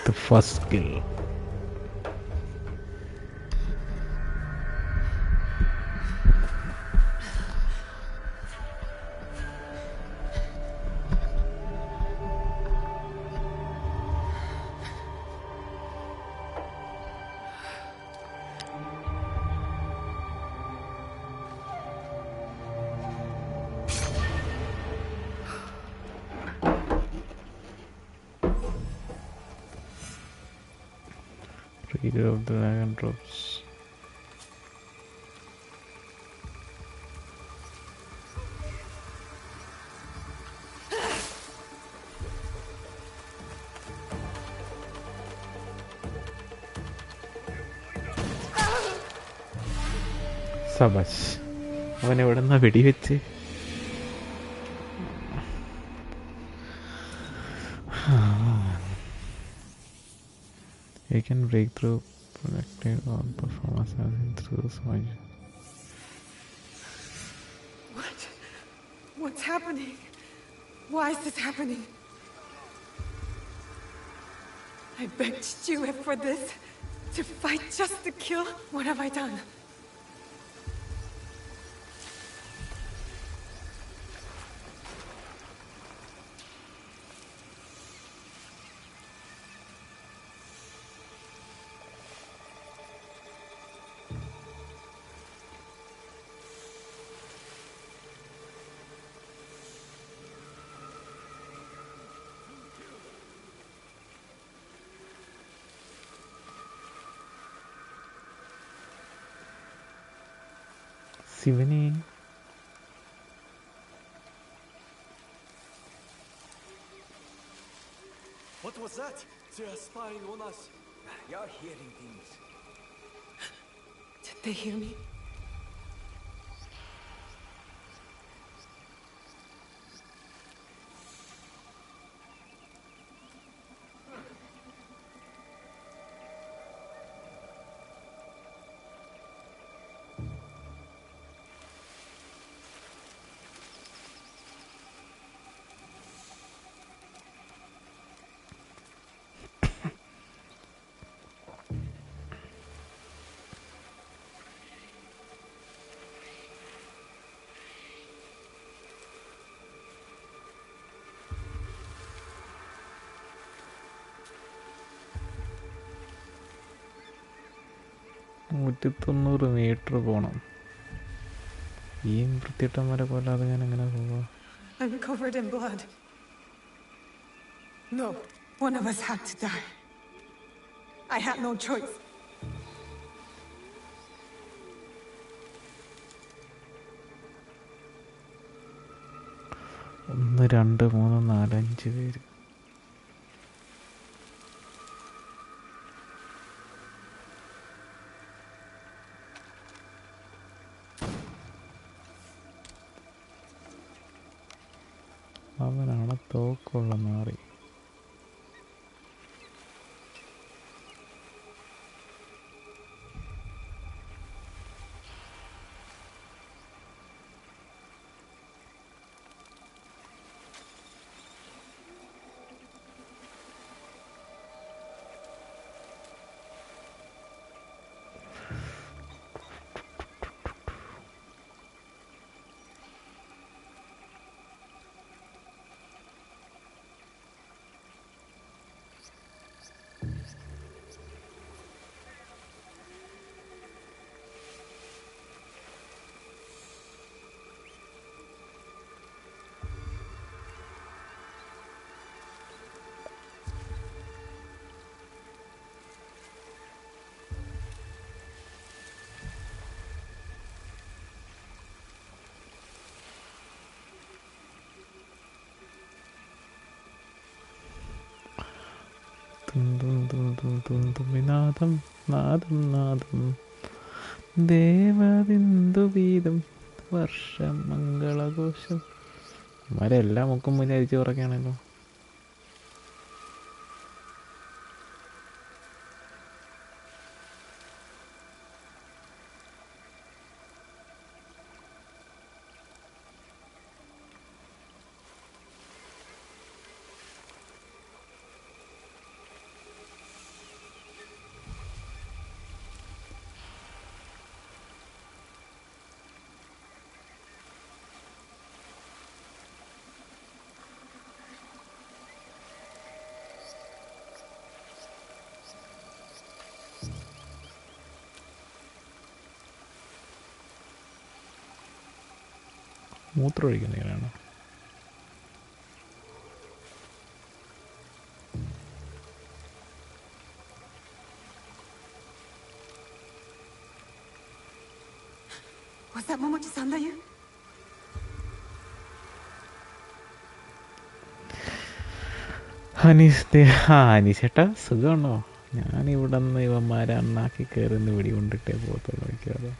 The first kill. Reader of the dragon drops. Sabash. അവൻ എവിടെന്നാ വെടിവെച്ച്? You can break through protected or perform assassin through the soil. What? What's happening? Why is this happening? I begged you for this. To fight just to kill? What have I done? Sivani. What was that? They are spying on us. You're hearing things. Did they hear me? $190 metre പോണം. ഈ വൃത്തിയിട്ടന്മാരെ കൊല്ലാതെ ഞാൻ എങ്ങനെ പോവാ? I'm covered in blood. No, one of us had to die. I had no choice. ഒന്ന് രണ്ട് മൂന്ന് നാല് അഞ്ച് പേര്. അവനാണ് തോക്കുള്ള നാറി. നാദം നാദം നാദം നാദം ദേവബിന്ദു വീതം വർഷം മംഗളഘോഷം. ഇവരെല്ലാം മുക്കും മുന്നേ അരിച്ചു പറക്കുകയാണല്ലോ. മൂത്രം ഒഴിക്കുന്നതിനാണ്. Was that Momochi-san that you? അനീഷേട്ടാ സുഖമാണോ? ഞാനിവിടെ നിന്ന് ഇവന്മാരെ അണ്ണാക്കി കയറുന്ന വെടി കൊണ്ടിട്ടേ പോകത്തുള്ളൂ. വയ്ക്കാതെ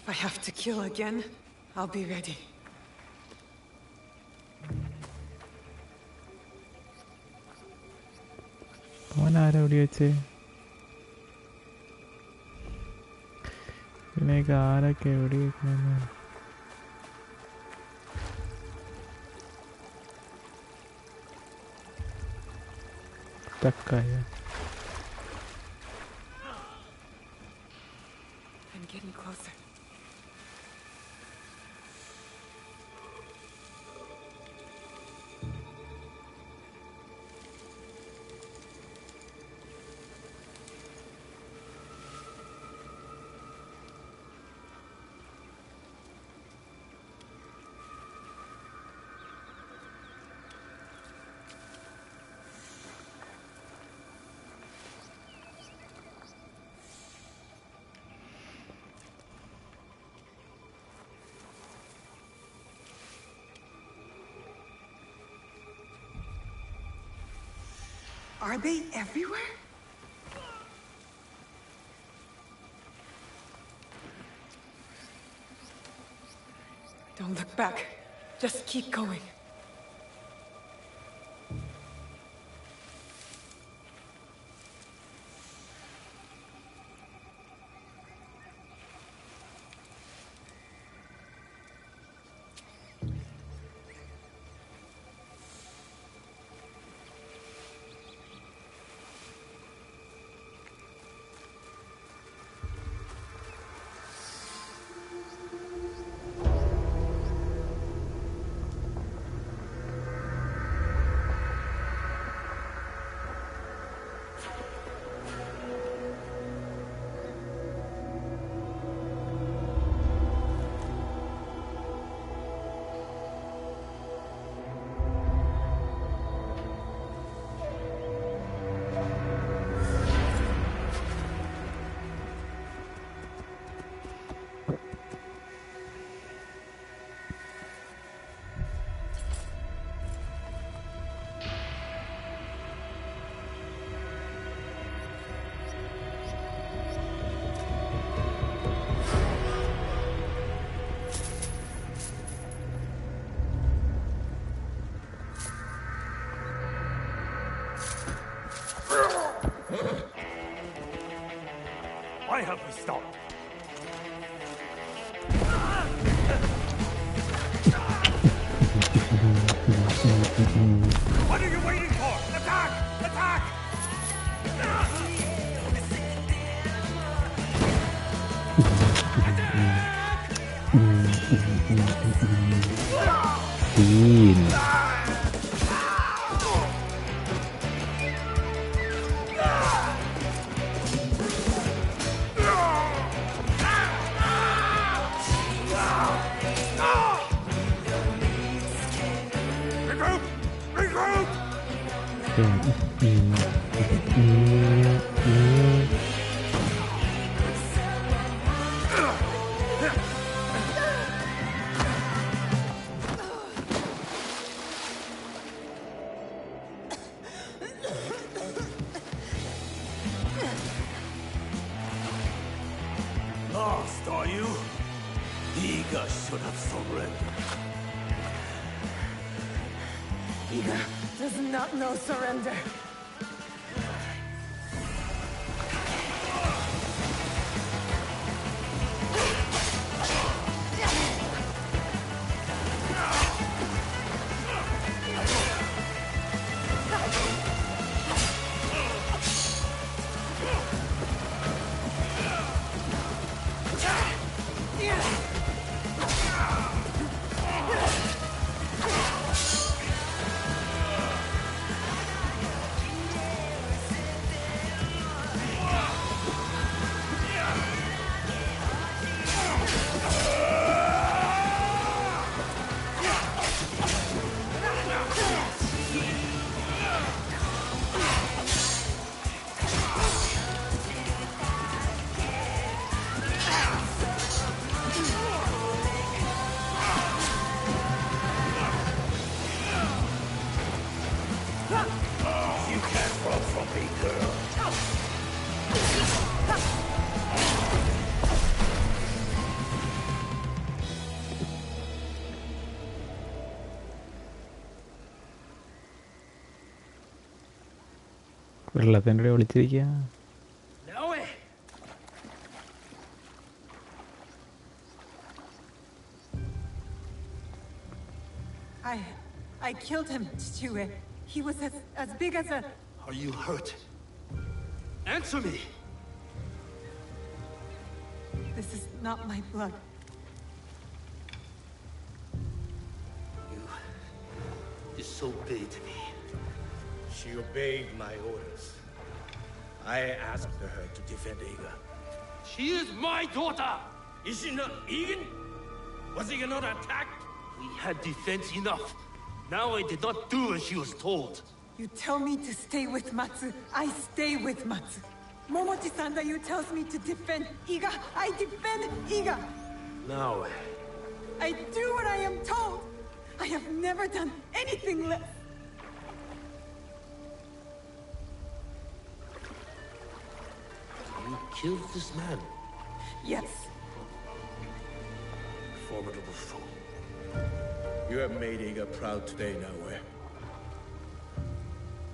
If I have to kill again, I'll be ready. അവൻ ആരാ എവിടെ വെച്ചേ? പിന്നെയൊക്കെ ആരൊക്കെ എവിടെ വെക്കണമെന്ന് തക്കായ. I'm getting closer. Are they everywhere? Don't look back. Just keep going. have we stopped? What are you waiting for? Attack! Attack! Scene. Regroup! Regroup! Lost, are you? Iga should have surrendered. Iga does not know surrender. You can't run from me, girl. വെള്ളത്തിൻ്റെ വിളിച്ചിരിക്കുക. No way. I killed him, Chichue. He was as big as a... Are you hurt? Answer me. This is not my blood. You disobeyed me. She obeyed my orders. I asked her to defend Iga. She is my daughter! Is she not Egan? Was Iga not attacked? We had defense enough. Now I did not do as she was told. You tell me to stay with Matsu, I stay with Matsu. Momochi-san that you tells me to defend Iga, I defend Iga. Now, I do what I am told. I have never done anything less. you killed this man. Yes. Formidable fool. You have made Iga proud today, Naoe.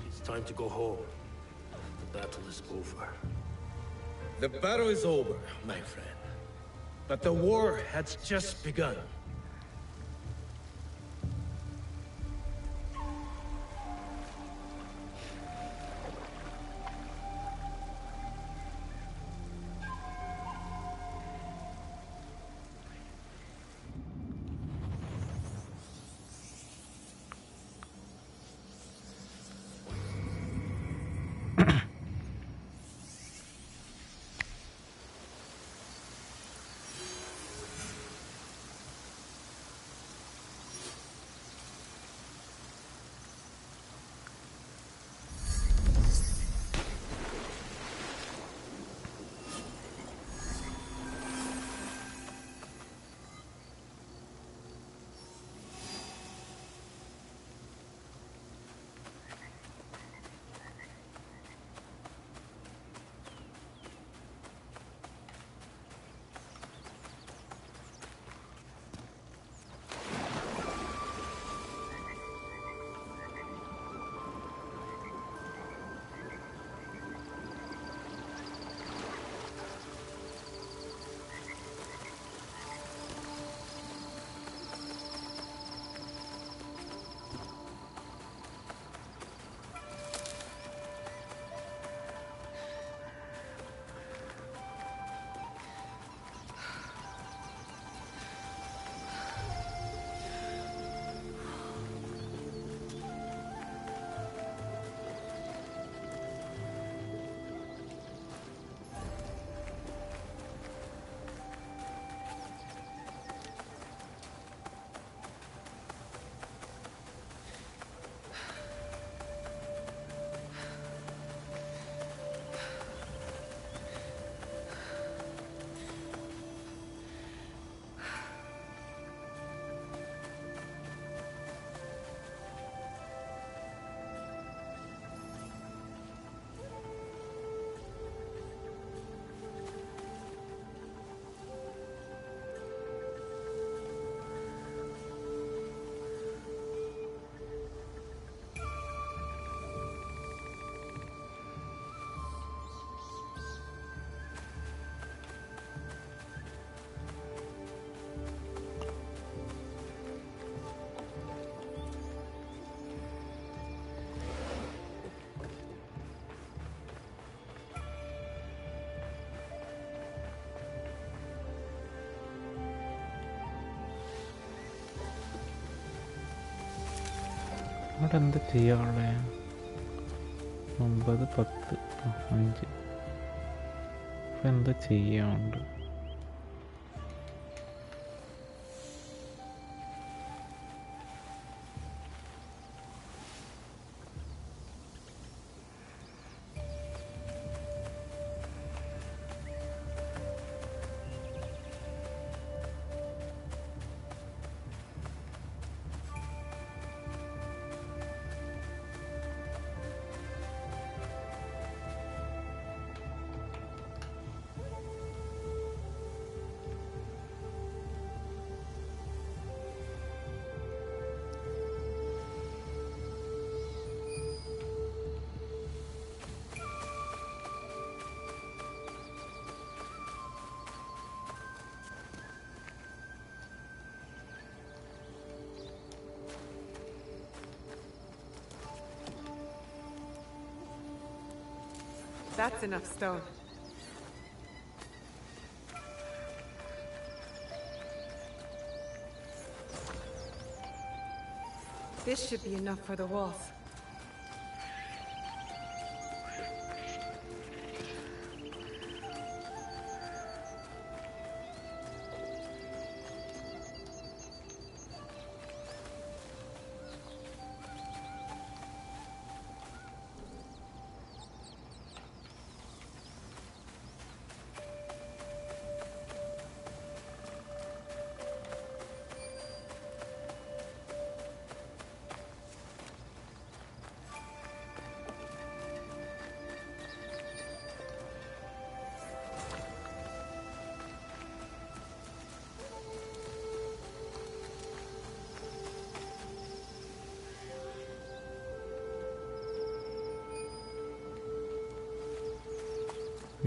It's time to go home. The battle is over. The battle is over, my friend. But the war has just begun. ഇവിടെ എന്താ ചെയ്യാനുള്ളത്? 9, 10, 5. ഇപ്പം എന്താ ചെയ്യാനുണ്ട്? That's enough stone. This should be enough for the walls.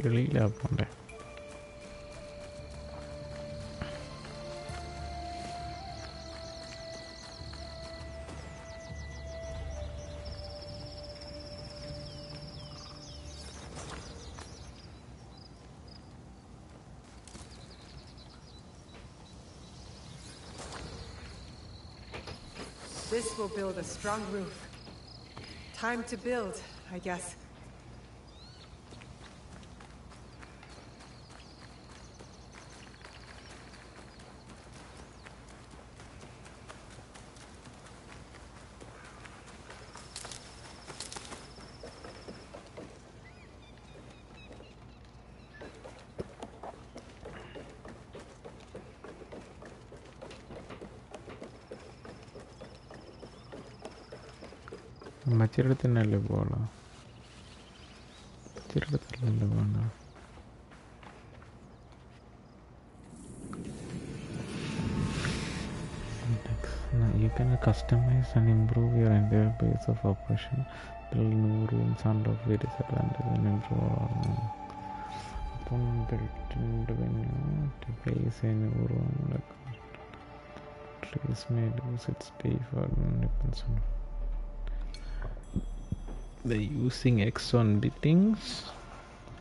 വെളിയിലാ പോണ്ടേ? This will build a strong roof. Time to build, I guess. അമ്മച്ചിയുടെ അടുത്ത് തന്നെയല്ലേ പോകണോ? അമ്മച്ചിയുടെ അടുത്തല്ലല്ലോ പോകണോ? You can customize and improve your entire base of operation. Build new rooms under various advantages and improve upon built venue to place a new room. Like trees may lose its leaf or depends on the using X on buildings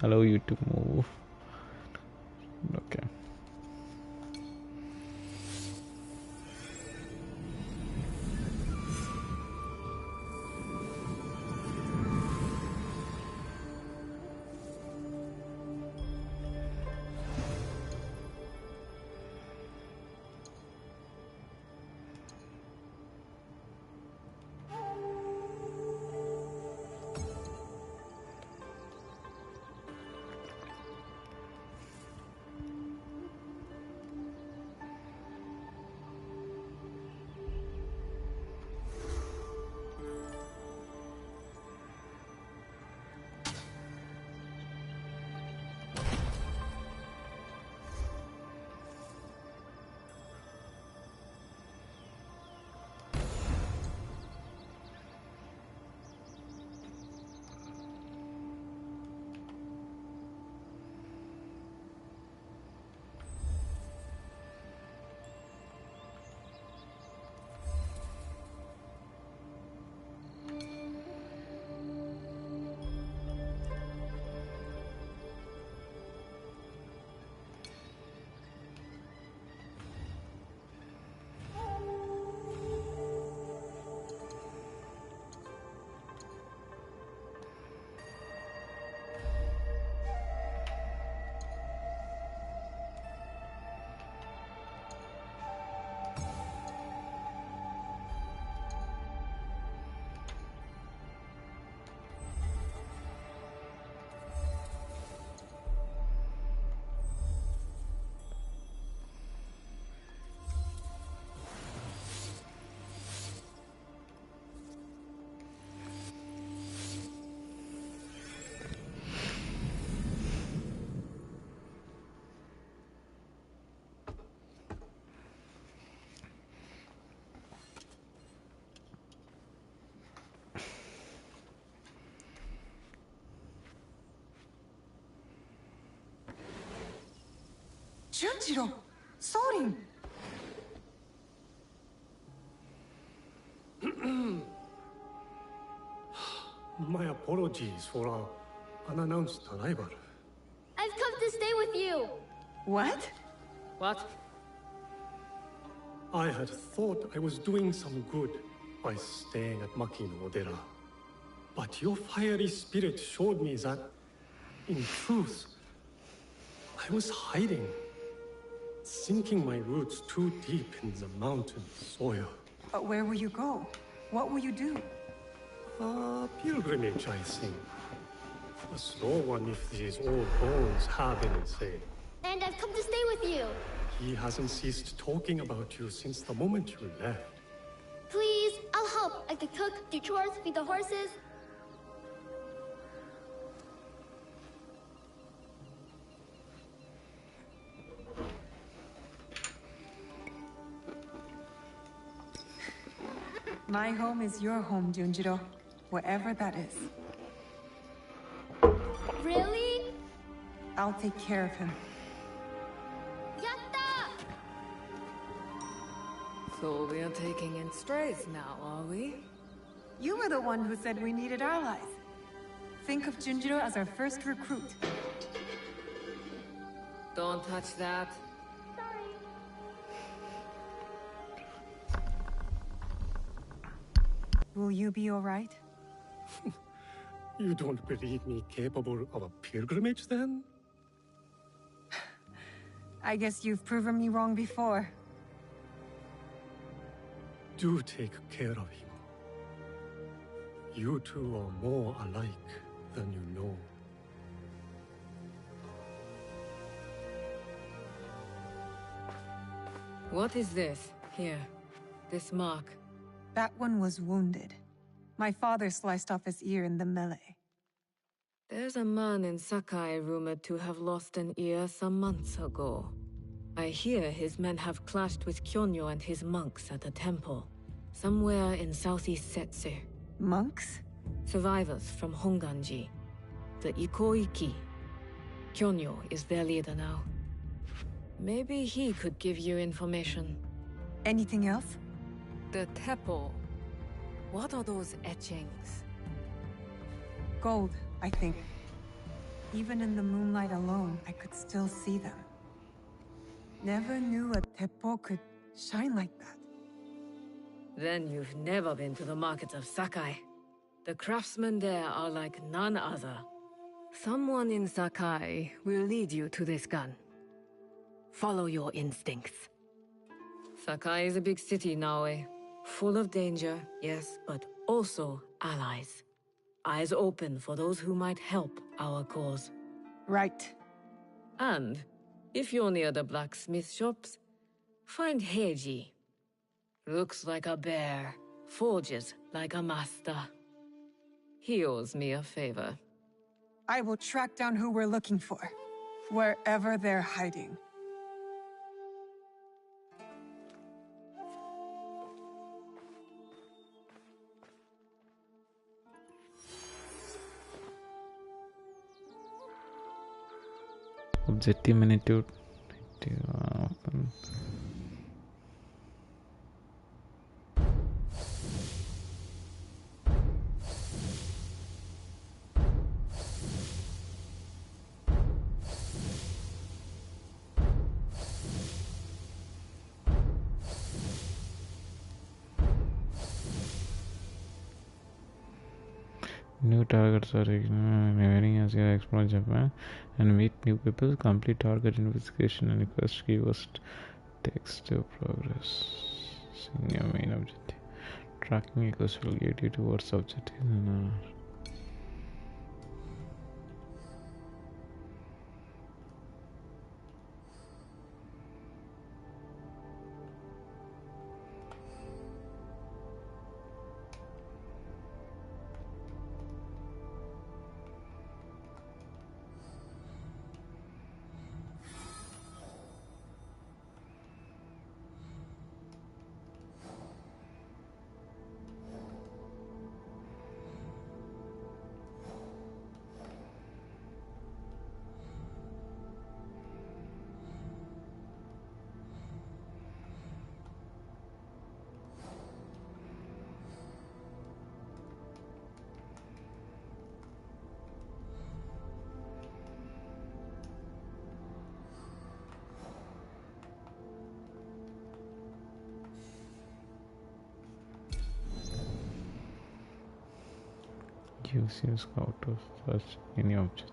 allow you to move. Okay. Junjiro! Sorin! My apologies for our unannounced arrival. I've come to stay with you! What? What? I had thought I was doing some good by staying at Makino-dera. But your fiery spirit showed me that, in truth, I was hiding, sinking my roots too deep in the mountain soil. But where will you go? What will you do? A pilgrimage, I think. A slow one if these old bones have any say. And I've come to stay with you! He hasn't ceased talking about you since the moment you left. Please, I'll help. I could cook, do chores, feed the horses. My home is your home, Junjiro. Wherever that is. Really? I'll take care of him. Yatta! So we are taking in strays now, are we? You were the one who said we needed allies. Think of Junjiro as our first recruit. Don't touch that. Will you be alright? You don't believe me capable of a pilgrimage, then? I guess you've proven me wrong before. Do take care of him. You two are more alike than you know. What is this? Here. This mark. That one was wounded. My father sliced off his ear in the melee. There's a man in Sakai rumored to have lost an ear some months ago. I hear his men have clashed with Kyonyo and his monks at a temple, somewhere in southeast Setsu. Monks? Survivors from Honganji, the Ikoiki. Kyonyo is their leader now. Maybe he could give you information. Anything else? The Teppo. What are those etchings? Gold, I think. Even in the moonlight alone, I could still see them. Never knew a teppo could shine like that. Then you've never been to the markets of Sakai. The craftsmen there are like none other. Someone in Sakai will lead you to this gun. Follow your instincts. Sakai is a big city, Naoe. Full of danger, yes, but also allies. Eyes open for those who might help our cause. Right. And, if you're near the blacksmith shops, find Heiji. Looks like a bear, forges like a master. He owes me a favor. I will track down who we're looking for, wherever they're hiding. Objective magnitude. Open. New targets are remaining as you explore Japan and meet new people. Complete target investigation and quest keywords text to progress. Seeing your main objective. Tracking echoes will guide you towards objectives and gives you scout to search any object.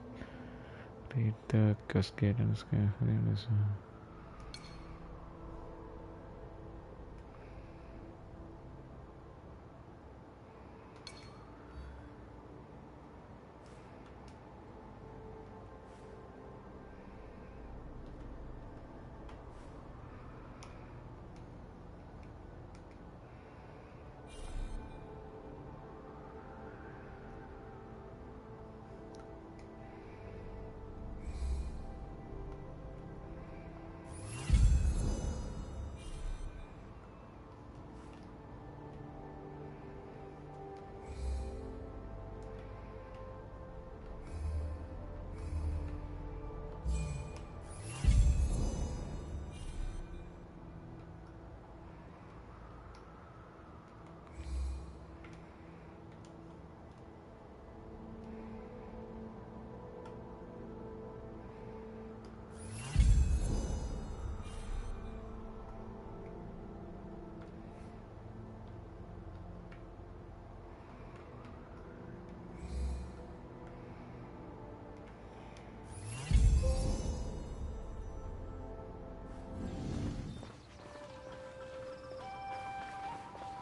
Read the quest guidance carefully and listen.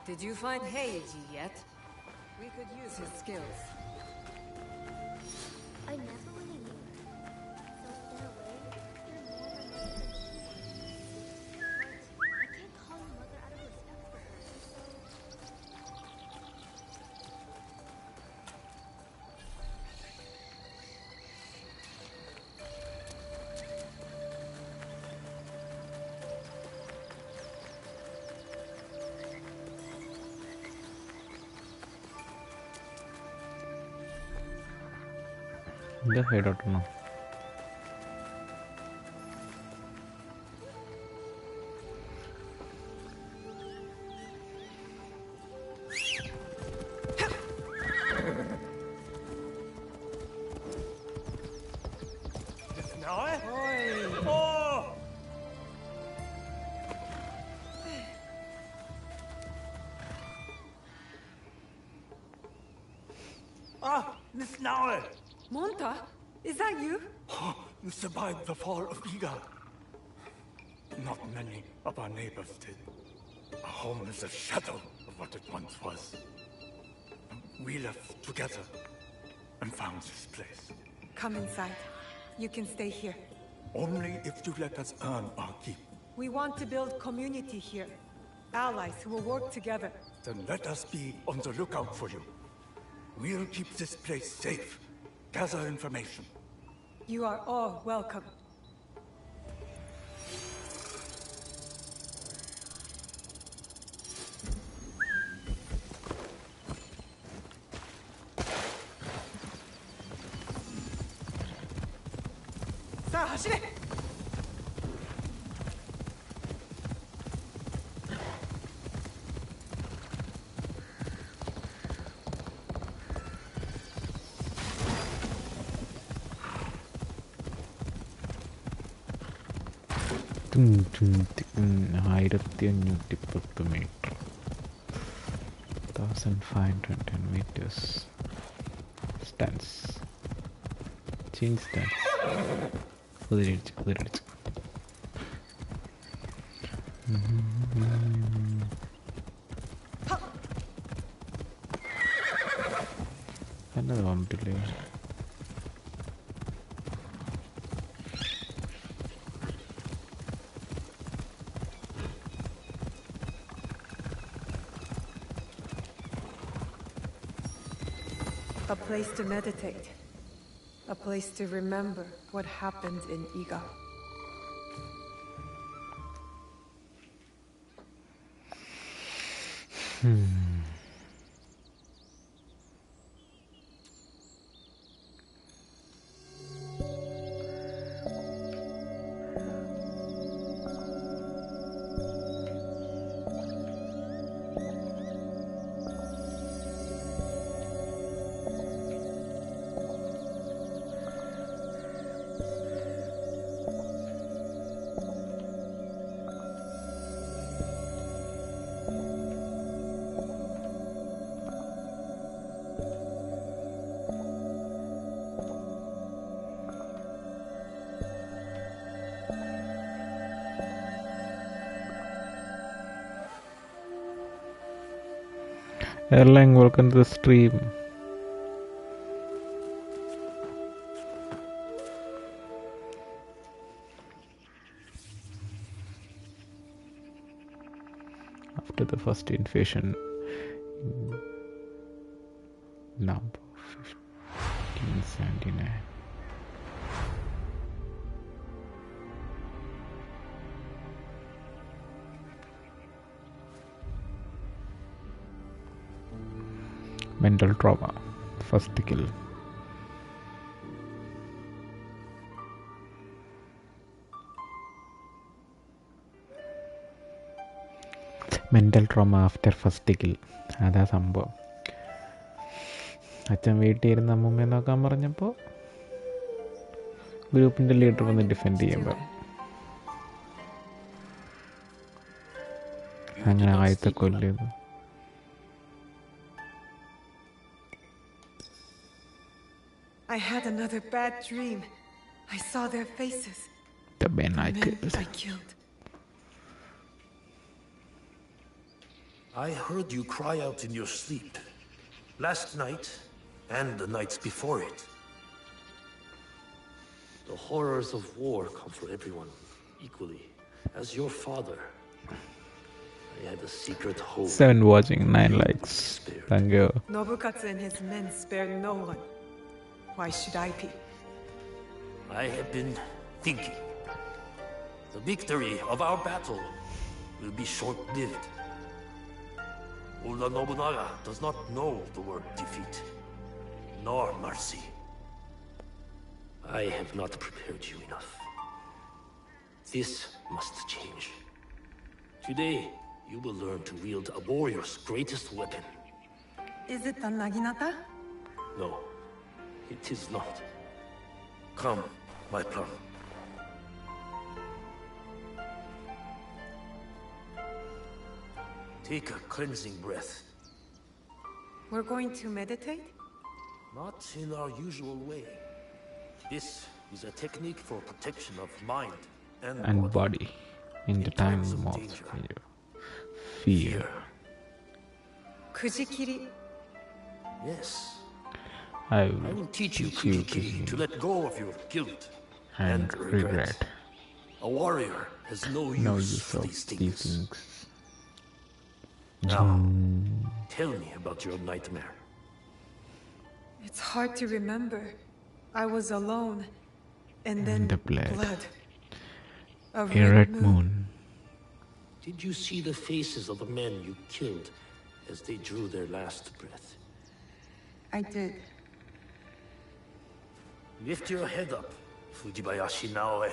Did you find Heiji yet? We could use his skills. I never went anywhere. So in a way, you're more my mother than she is. But I can't call you mother out of respect for her, so... The hideout now. Ah, Miss Naue! Monta, is that you? You survived the fall of Iga. Not many of our neighbors did. Our home is a shadow of what it once was. We left together and found this place. Come inside. You can stay here. Only if you let us earn our keep. We want to build community here. Allies who will work together. Then let us be on the lookout for you. We'll keep this place safe. Gather information. You are all welcome. Sa, hashire! meter. 1510 meters. Stance. Change stance. കുതിരടിച്ച് എന്നത് വന്നിട്ടില്ലേ? A place to meditate. A place to remember what happened in Iga. Erlang, welcome to the stream. After the first invasion, number 1579. Mental trauma, first kill. Mental trauma after first kill. അതാ സംഭവം. അച്ഛൻ വീട്ടിൽ ഇരുന്ന് അമ്മൂമ്മയെ നോക്കാൻ പറഞ്ഞപ്പോൾ ഗ്രൂപ്പിൻ്റെ leader വന്ന് defend ചെയ്യുമ്പോൾ അങ്ങനെ ആദ്യത്തെ കൊല്ലുന്നു. I had another bad dream. I saw their faces. The men I killed. I heard you cry out in your sleep. Last night, and the nights before it. The horrors of war come for everyone, equally. As your father, I had a secret hope. 7 watching, 9 likes. Thank you. Nobukatsu and his men spared no one. Why should I be? I have been thinking. The victory of our battle will be short-lived. Oda Nobunaga does not know the word defeat, nor mercy. I have not prepared you enough. This must change. Today, you will learn to wield a warrior's greatest weapon. Is it the Naginata? No, it is not. Come, my plum. Take a cleansing breath. We're going to meditate? Not in our usual way. This is a technique for protection of mind and body in the time of fear. Kujikiri. Yes. I will teach you Kujikiri to let go of your guilt and regret. A warrior has no use for these things. Now, tell me about your nightmare. It's hard to remember. I was alone, and then the blood. A red moon. Did you see the faces of the men you killed as they drew their last breath? I did. Lift your head up, Fujibayashi Naoe.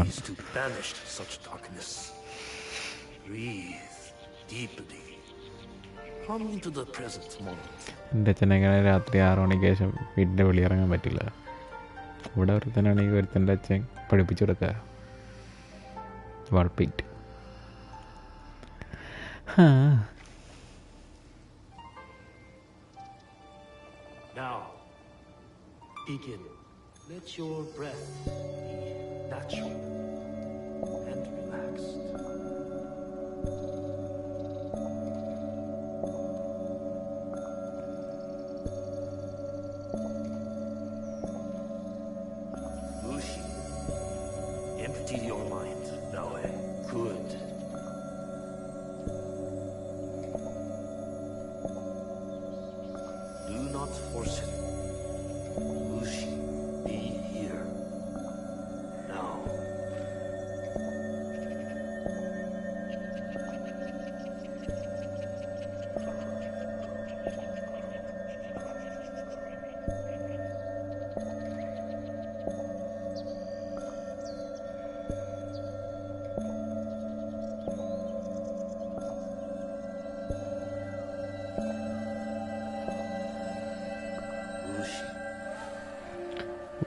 Ways to banish such darkness. Breathe deeply. Come into the present moment. എൻ്റെ അച്ഛനെങ്ങനെ രാത്രി 6 മണിക്ക് ശേഷം വീടിൻ്റെ വെളിയിറങ്ങാൻ പറ്റില്ല. ഇവിടെ ഒരുത്തനാണെങ്കിൽ ഒരുത്തൻ്റെ അച്ഛൻ പഠിപ്പിച്ചു കൊടുക്കുക വാൾപ്പേറ്റ്. Now, begin. Let your breath be natural and relaxed. Empty your mind, Naoe. Good. Do not force it. Lucy, be here. Now.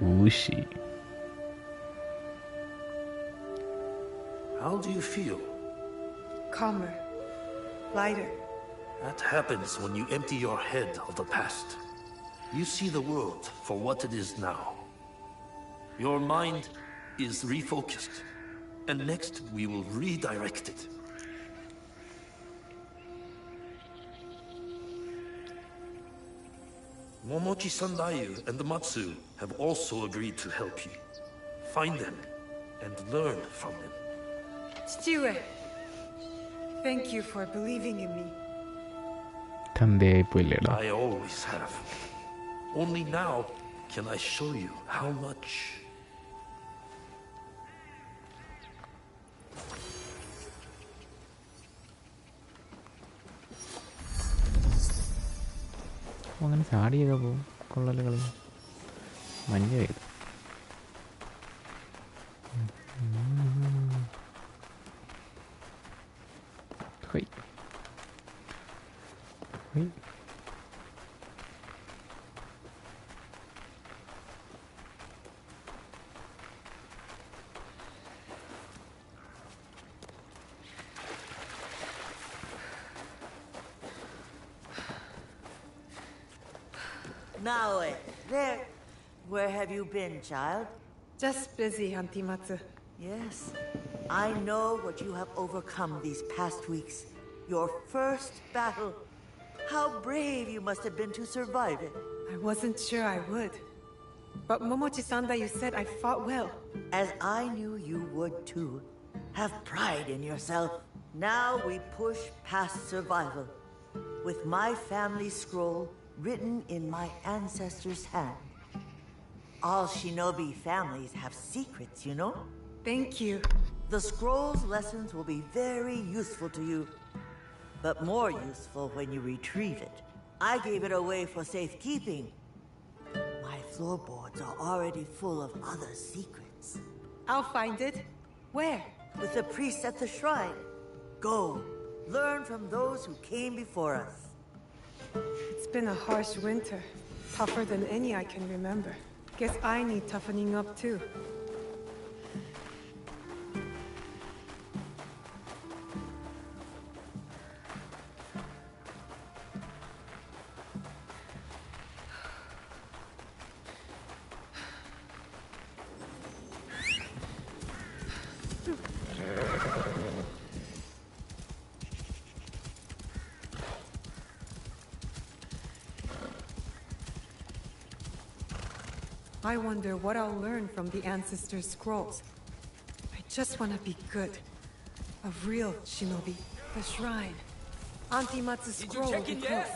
Whooshy. How do you feel? Calmer. Lighter. That happens when you empty your head of the past. You see the world for what it is now. Your mind is refocused, and next we will redirect it. Momochi Sandayu and the Matsu have also agreed to help you. Find them and learn from them. Chichiue, thank you for believing in me. തന്തയായിപ്പോയില്ലേടാ. I always have. Only now can I show you how much. അങ്ങനെ ചാടിയൊക്കെ പോവും. കൊള്ളല് കളി മഞ്ഞ് പെയ്തു. ഹൊയ് ഹൊയ്. Now, there. Where have you been, child? Just busy, Auntie Matsu. Yes, I know what you have overcome these past weeks. Your first battle. How brave you must have been to survive it. I wasn't sure I would. But Momochi-sanda, you said I fought well. As I knew you would too. Have pride in yourself. Now we push past survival. With my family scroll written in my ancestors' hand. All shinobi families have secrets, you know? Thank you. The scroll's lessons will be very useful to you. But more useful when you retrieve it. I gave it away for safekeeping. My floorboards are already full of other secrets. I'll find it. Where? With the priest at the shrine. Go. Learn from those who came before us. It's been a harsh winter. Tougher than any I can remember. Guess I need toughening up too. I wonder what I'll learn from the ancestors' scrolls. I just want to be good. A real shinobi. The shrine. Auntie Matsu's scroll will be close.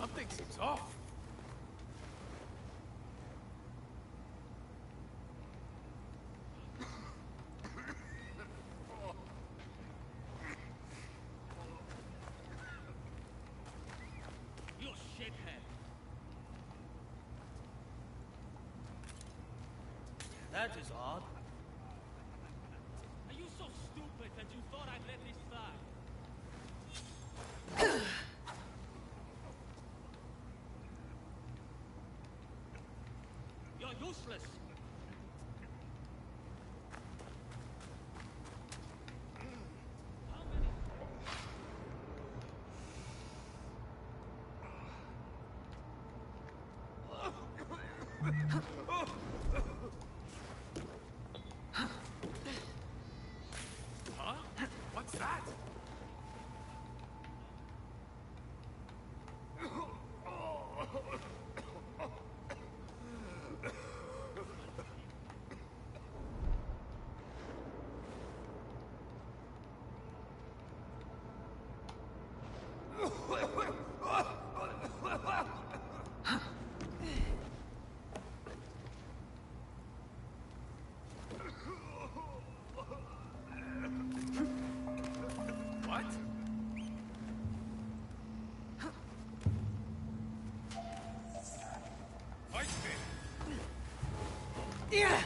Something seems off. You shithead. That is odd. Are you so stupid that you thought I'd let this slide? You're useless. Huh? What's that? What? Fight me! Yeah!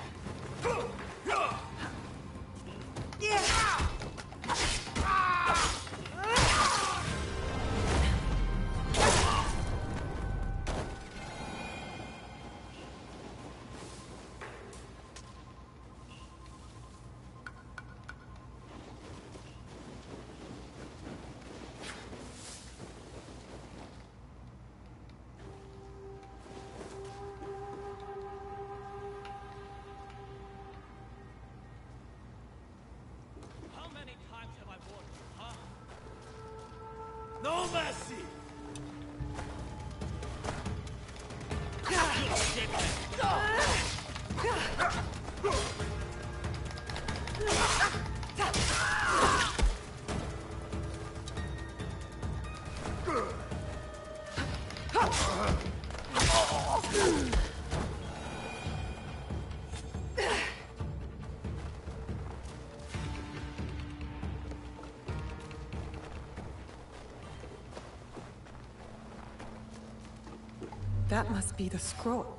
That must be the scroll.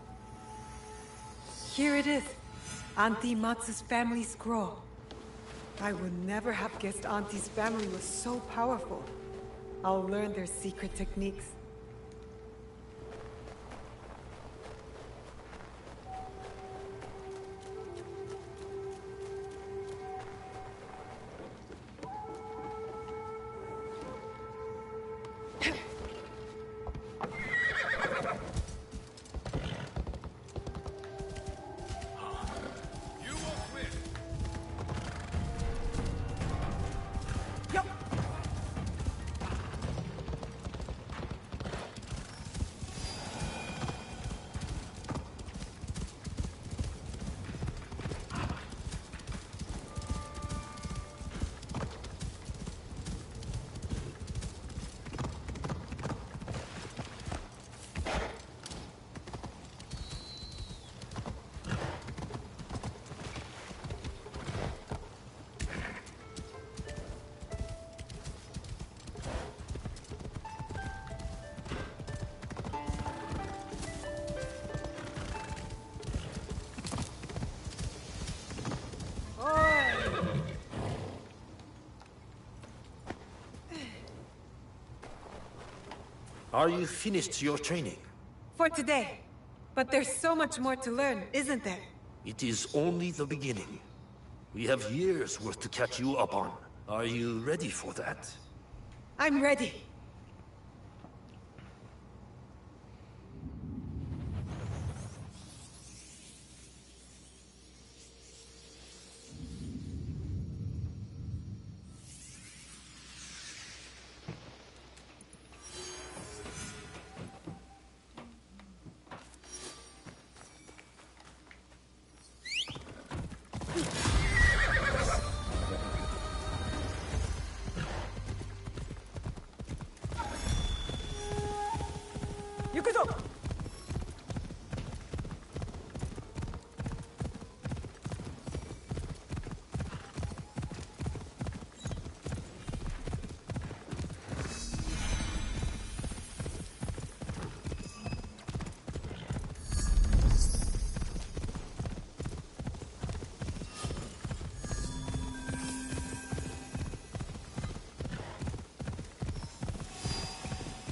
Here it is. Auntie Matsu's family scroll. I would never have guessed Auntie's family was so powerful. I'll learn their secret techniques. Are you finished your training? For today. But there's so much more to learn, isn't there? It is only the beginning. We have years worth to catch you up on. Are you ready for that? I'm ready.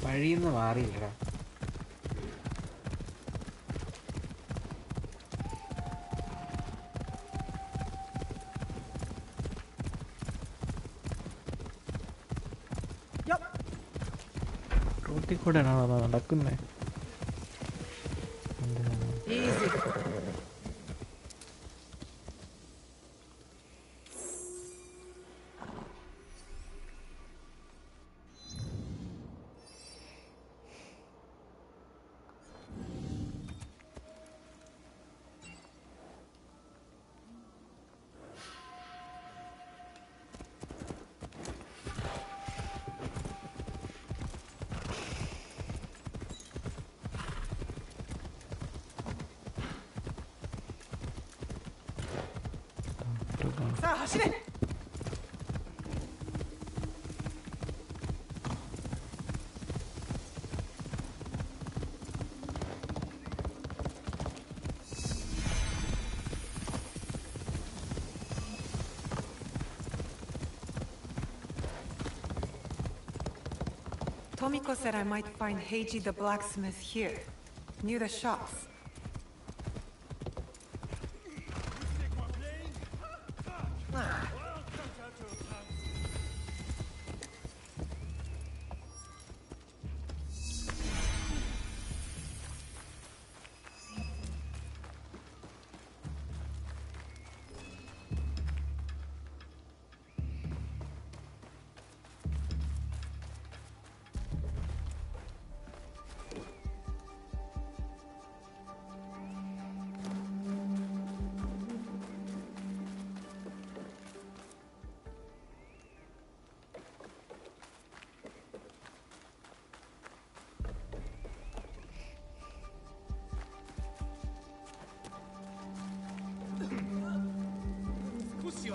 വഴിന്ന് മാറിയില്ലടാ. റോട്ടിൽ കൂടെയാണോ നടക്കുന്നേ? Tomiko said I might find Heiji the blacksmith here, near the shops.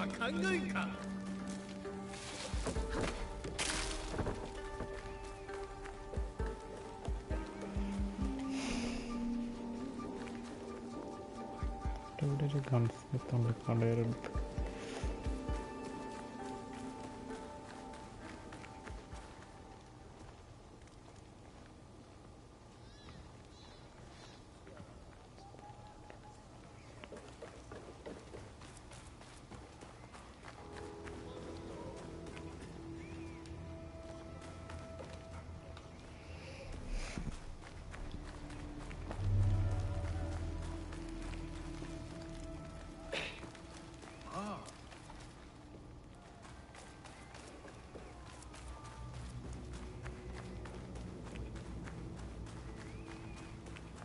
は考えんか。 ഇവിടെ ഒരു guns എത്തുണ്ട് കടയിലെടുത്ത്.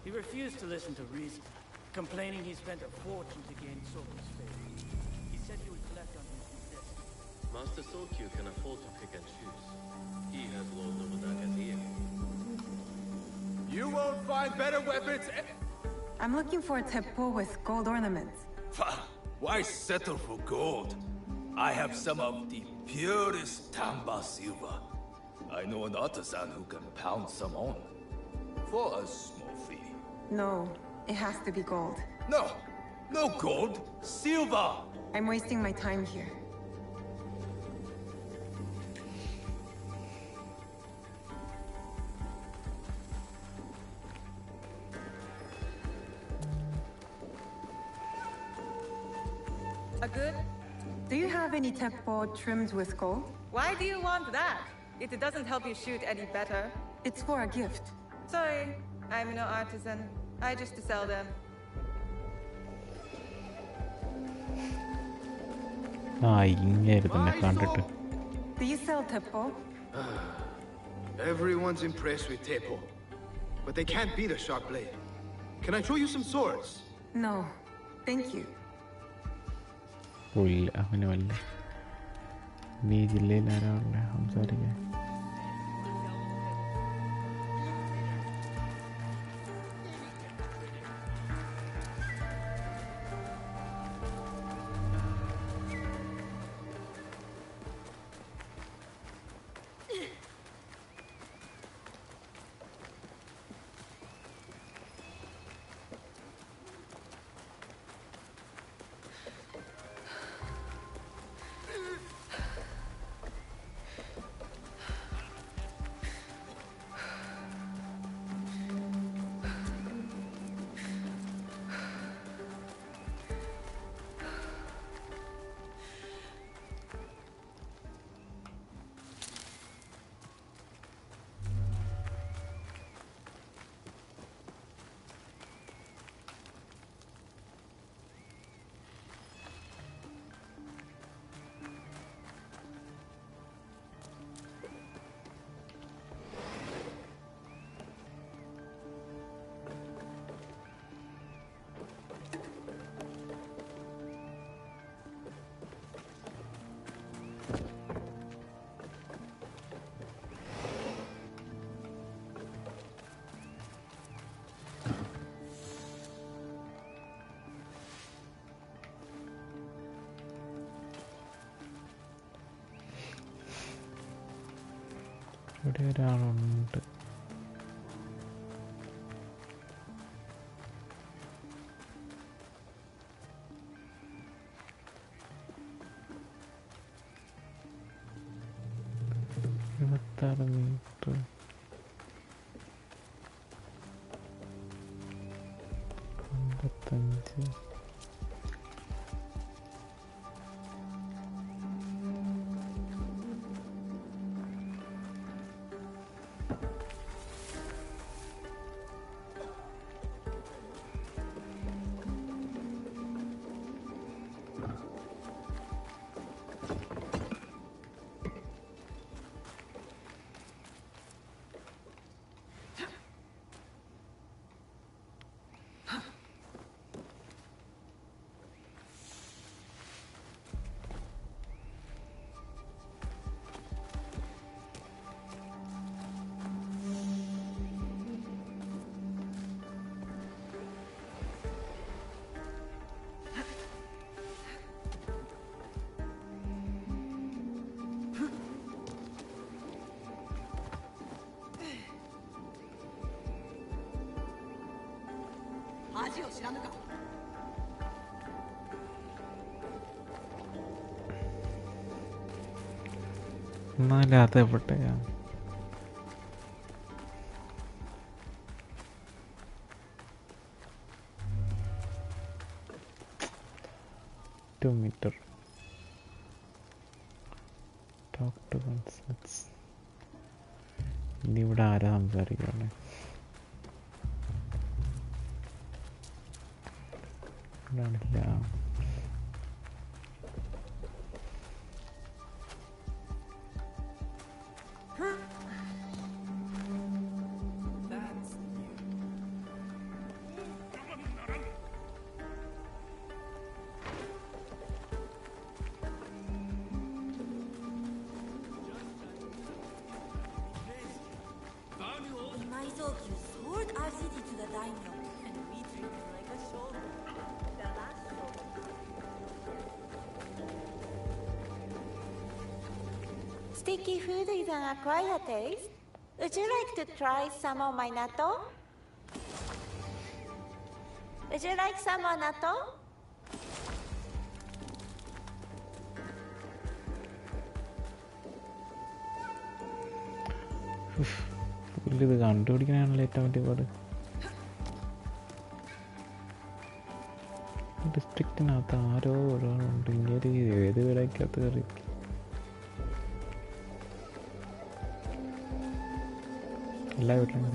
He refused to listen to reason, complaining he spent a fortune to gain Soku's favor. He said he would collect on his desist. Master Sokyu can afford to pick and choose. He has Lord Nobunaga's ear. You won't find better weapons. I'm looking for a teppo with gold ornaments. Why settle for gold? I have some of the purest Tamba silver. I know an artisan who can pound some on. For a small fee. No, it has to be gold. No! No gold! Silver! I'm wasting my time here. A good? Do you have any teppo trimmed with gold? Why do you want that? It doesn't help you shoot any better. It's for a gift. Sorry, I'm no artisan. I just sell them. ഇങ്ങായിരുന്നു എന്നെ കണ്ടിട്ട്. Do you sell teppo? Everyone's impressed with Teppo, but they can't beat a sharp blade. Can I show you some swords? No, thank you. ഇല്ല അവന് വല്ല നീ ജില്ലയിൽ ആരാളെ സംസാരിക്കാൻ. ഇവിടെ ഒരാളുണ്ട്. ഇരുപത്താറ് മീറ്റർ. അമ്പത്തഞ്ച്. എന്നാലും അതെവിടെയാ? 2 meter. Talk to Gunz. ഇനി ഇവിടെ ആരാ സംസാരിക്കണേ? ഇവിടാണില്ല. Soared our city to the daimyo, and we treat him like a shoulder. The last shoulder. Sticky food is an acquired taste. Would you like to try some of my natto? Would you like some of natto? ഇത് കണ്ടുപിടിക്കാനാണല്ലോ ഏറ്റവും വലിയ പാട്. ഡിസ്ട്രിക്റ്റിനകത്ത് ആരോ ഒരാളുണ്ട്. ഇങ്ങനെ ഏത് വീടേക്കകത്ത് കയറി എല്ലാ വീട്ടിലും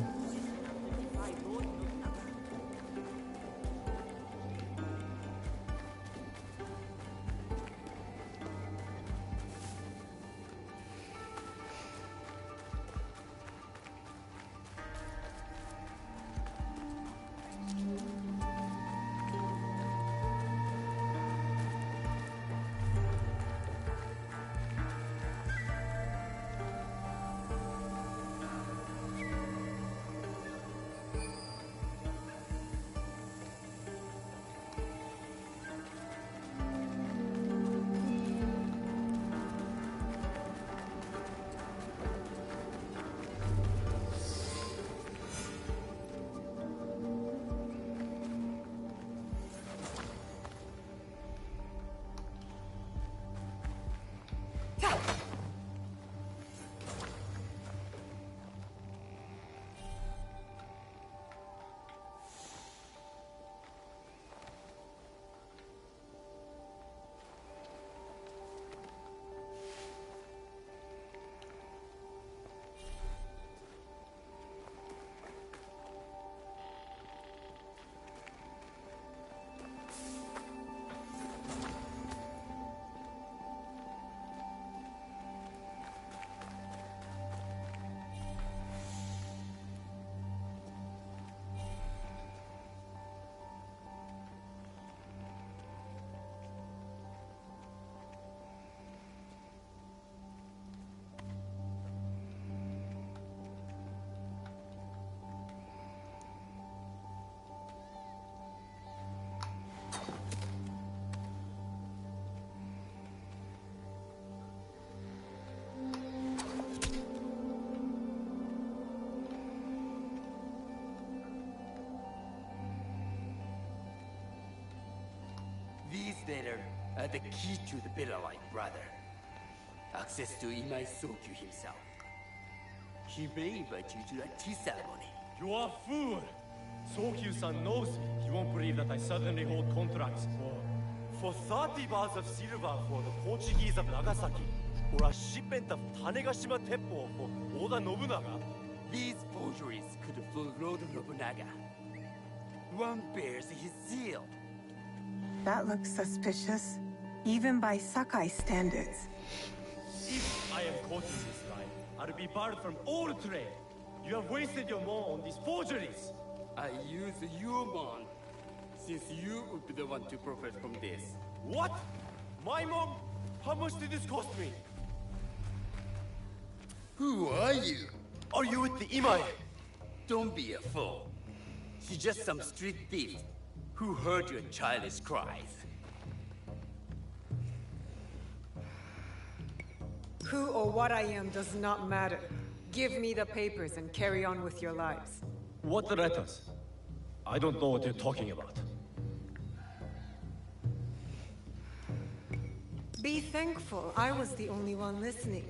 These latter are the key to the bitter light, brother. Access to Imai Sokyu himself. He may invite you to a tea ceremony. You are a fool! Sokyu-san knows me. You won't believe that I suddenly hold contracts for 30 bars of silver for the Portuguese of Nagasaki, or a shipment of Tanegashima Teppo for Oda Nobunaga. These forgeries could fool Lord Nobunaga. One bears his seal. That looks suspicious, even by Sakai standards. If I am caught in this lie, I'll be barred from all trade. You have wasted your mon on these forgeries. I use your mon, since you would be the one to profit from this. What? My mom? How much did this cost me? Who are you? Are you with the Imai? Don't be a fool. She's just some street thief who heard your childish cries. Who or what I am does not matter. Give me the papers and carry on with your lives. What letters? I don't know what you're talking about. Be thankful I was the only one listening.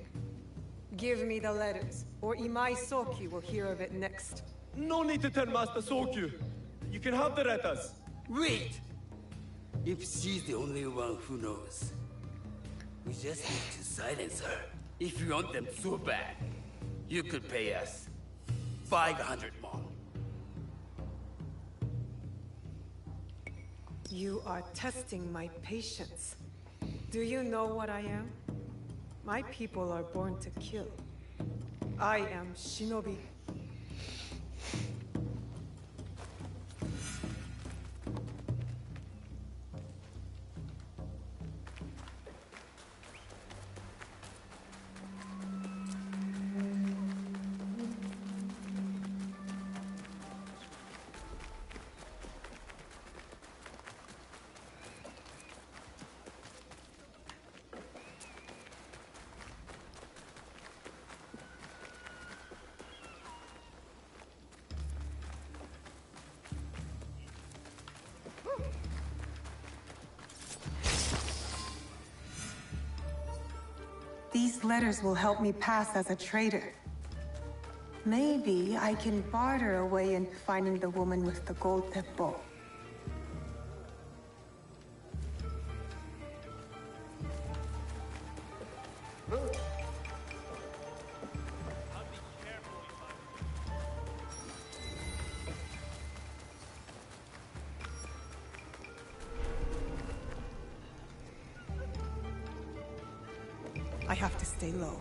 Give me the letters, or Imai Soki will hear of it next. No need to tell Master Sokyu. You can have the letters. Wait! If she's the only one who knows, we just need to silence her. If you want them so bad, you could pay us 500 more. You are testing my patience. Do you know what I am? My people are born to kill. I am Shinobi. These letters will help me pass as a traitor. Maybe I can barter a way into finding the woman with the gold teppo. I have to stay low.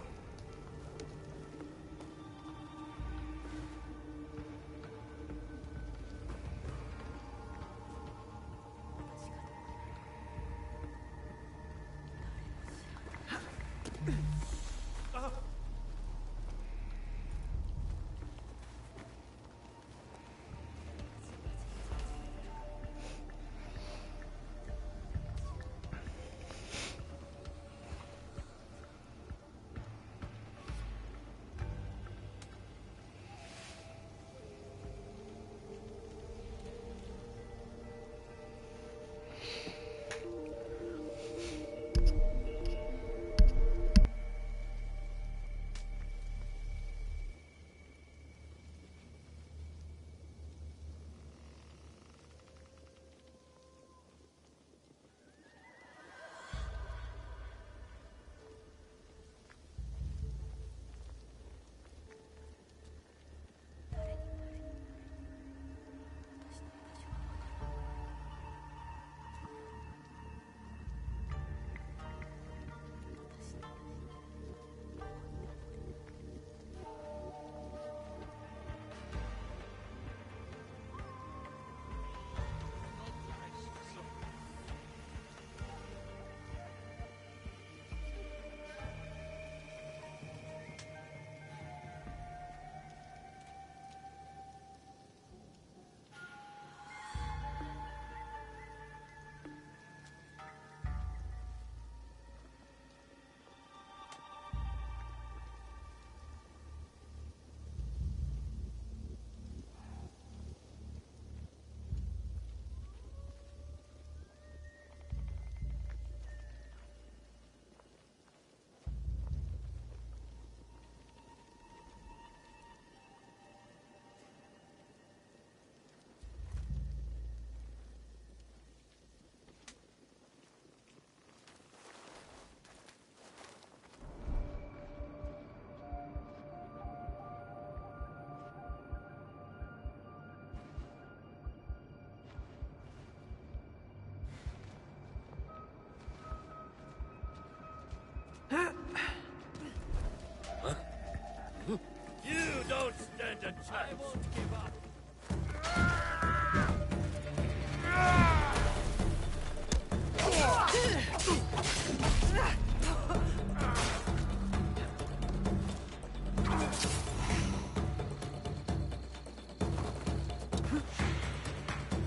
You don't stand a chance. I won't give up.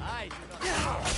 I do not.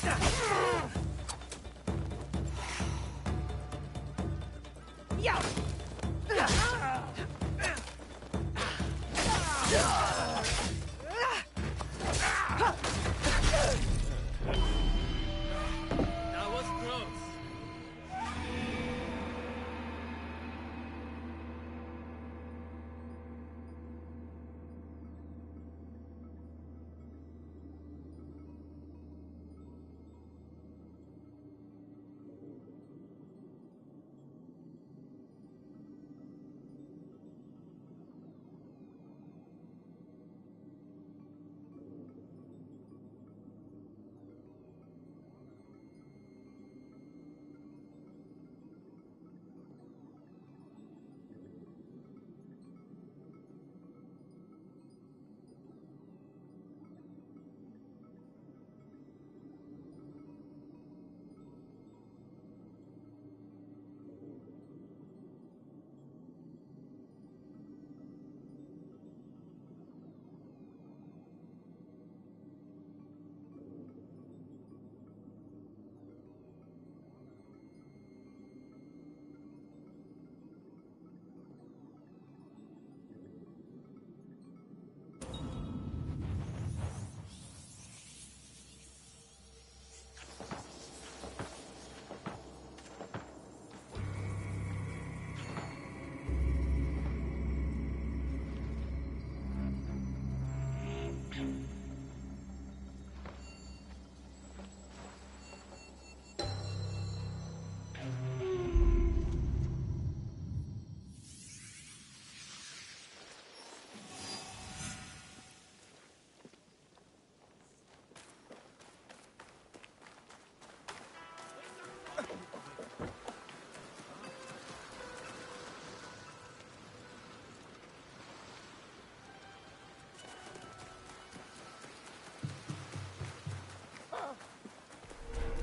That was close.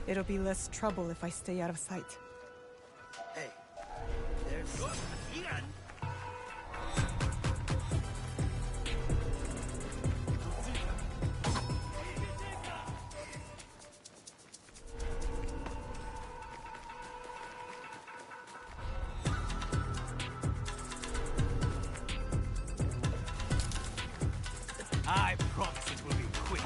It'll be less trouble if I stay out of sight. Hey, there's Ian. I promise it will be quick.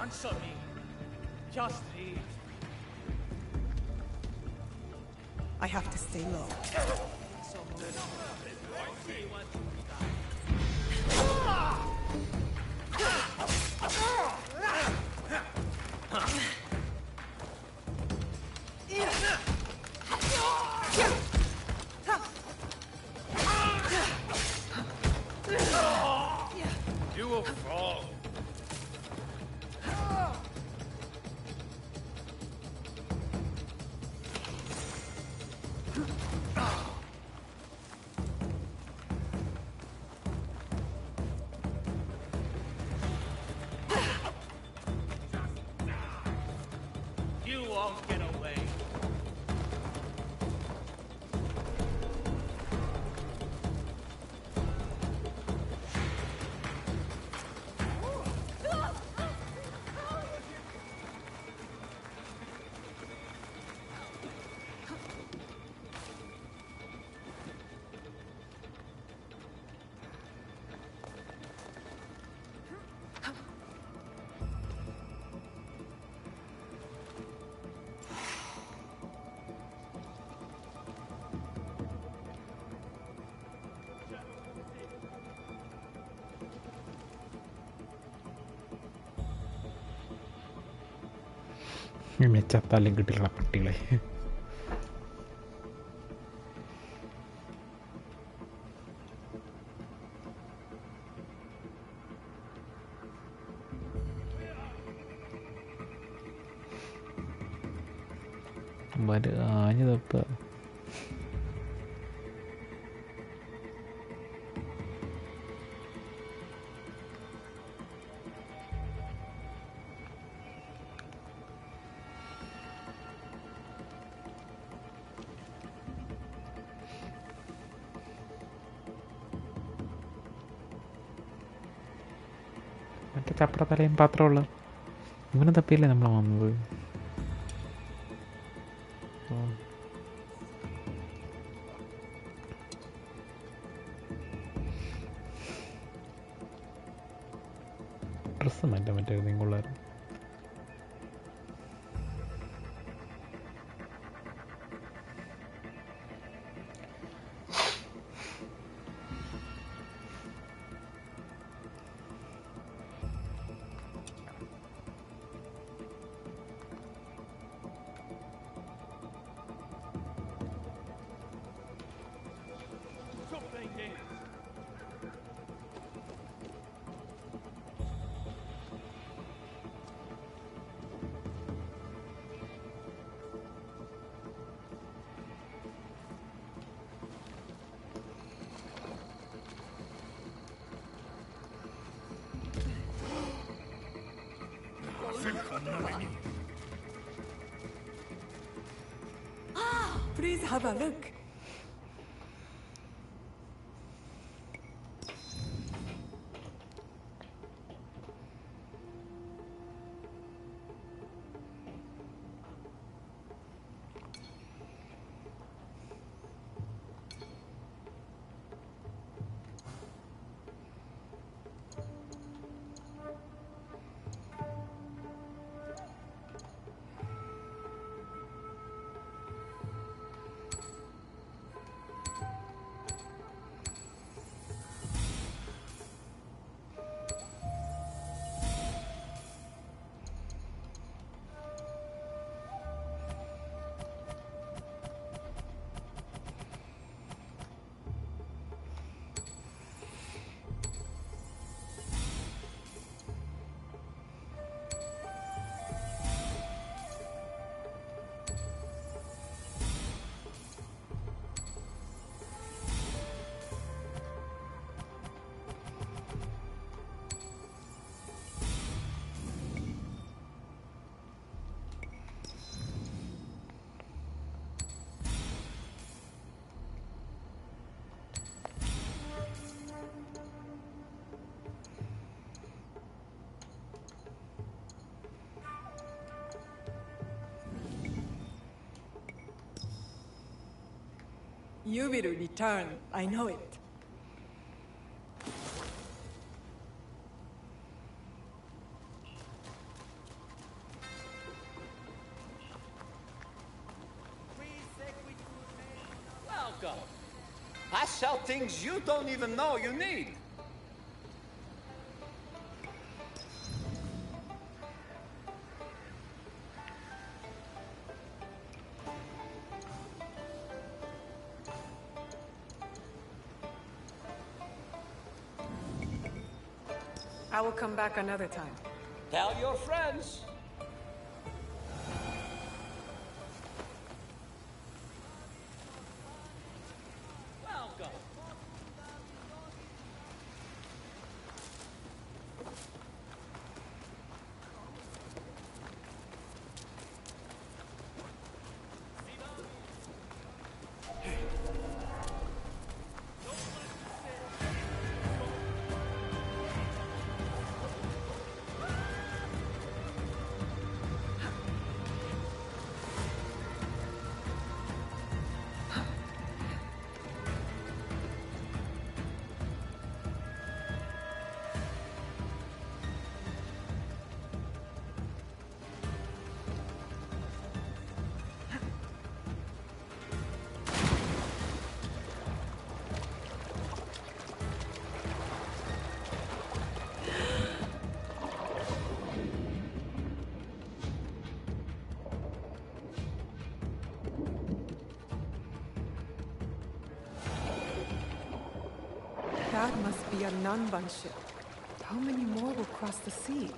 Answer me. Just leave. I have to stay low. You will fall. You won't get away. ചത്താലും കിട്ടില്ല പട്ടികളെ. ആഞ്ഞു തപ്പ. മറ്റേ ചപ്പട തലയും പാത്രമുള്ള ഇവനെ തപ്പിയല്ലേ നമ്മൾ വന്നത്. Dress മാറ്റാൻ പറ്റുമായിരുന്നു കൊള്ളായിരുന്നു. Please have a look. You will return, I know it. Welcome. I sell things you don't even know you need. I will come back another time. Tell your friends. Welcome. That must be a Nanban ship. How many more will cross the sea?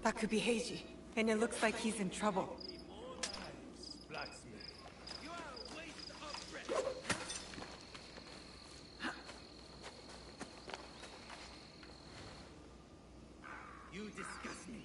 That could be Heiji, and it looks like he's in trouble. Blacksmith. You are a waste of breath. You disgust me.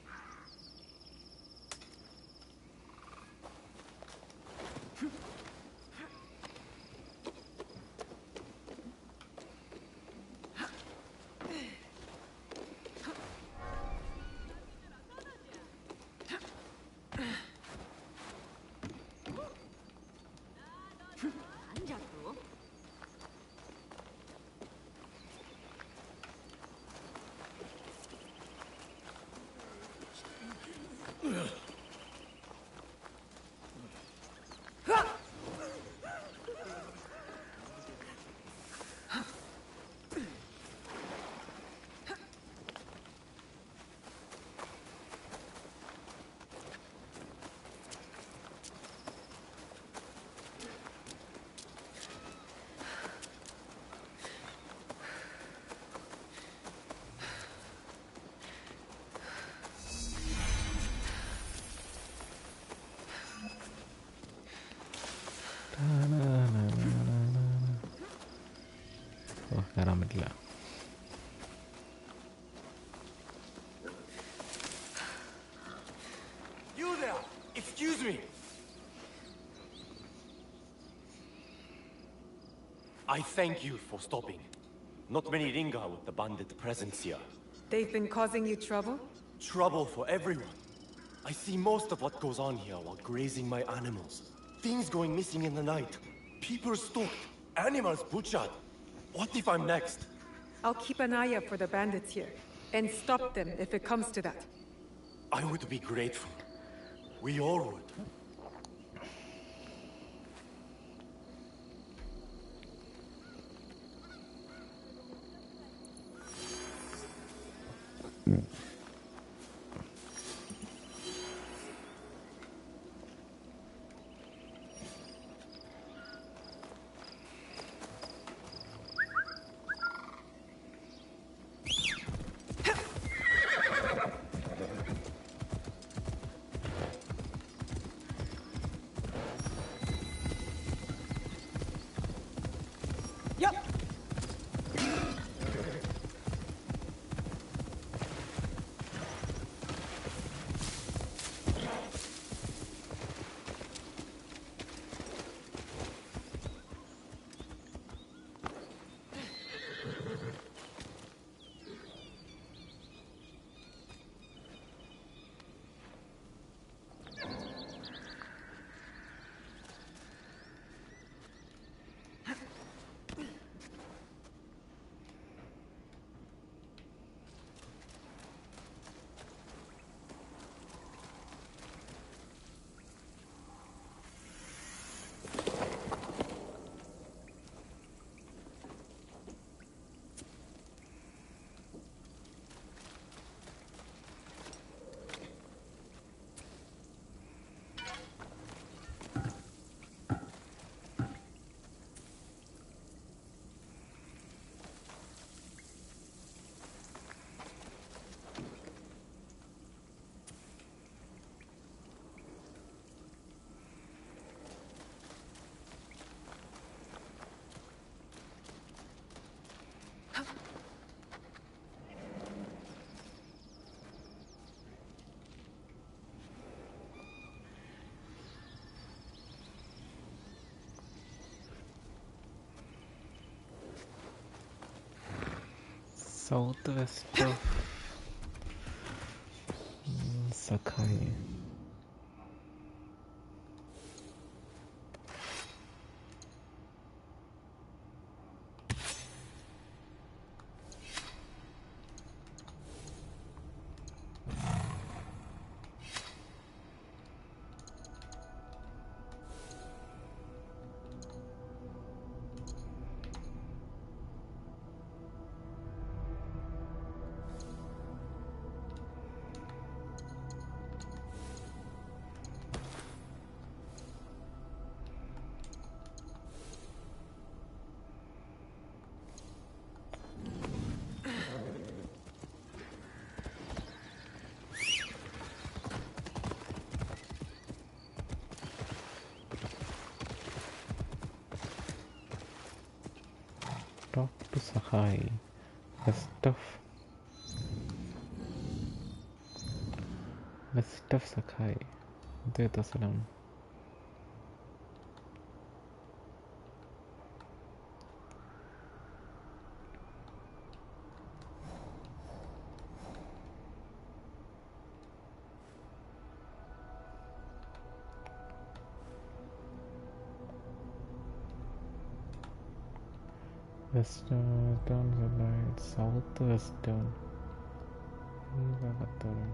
കയറാൻ പറ്റില്ല. You there! Excuse me! I thank you for stopping. Not many Ringa with the bandit presence here. They've been causing you trouble? Trouble for everyone. I see most of what goes on here while grazing my animals. Things going missing in the night. People stalked. Animals butchered. What if I'm next? I'll keep an eye out for the bandits here, and stop them if it comes to that. I would be grateful. We all would. Southwest of Sakai. to Sakai. West of Sakai. Dito സ്ഥലം. Western, right, southwestern. ഈ ഭാഗത്താണ്.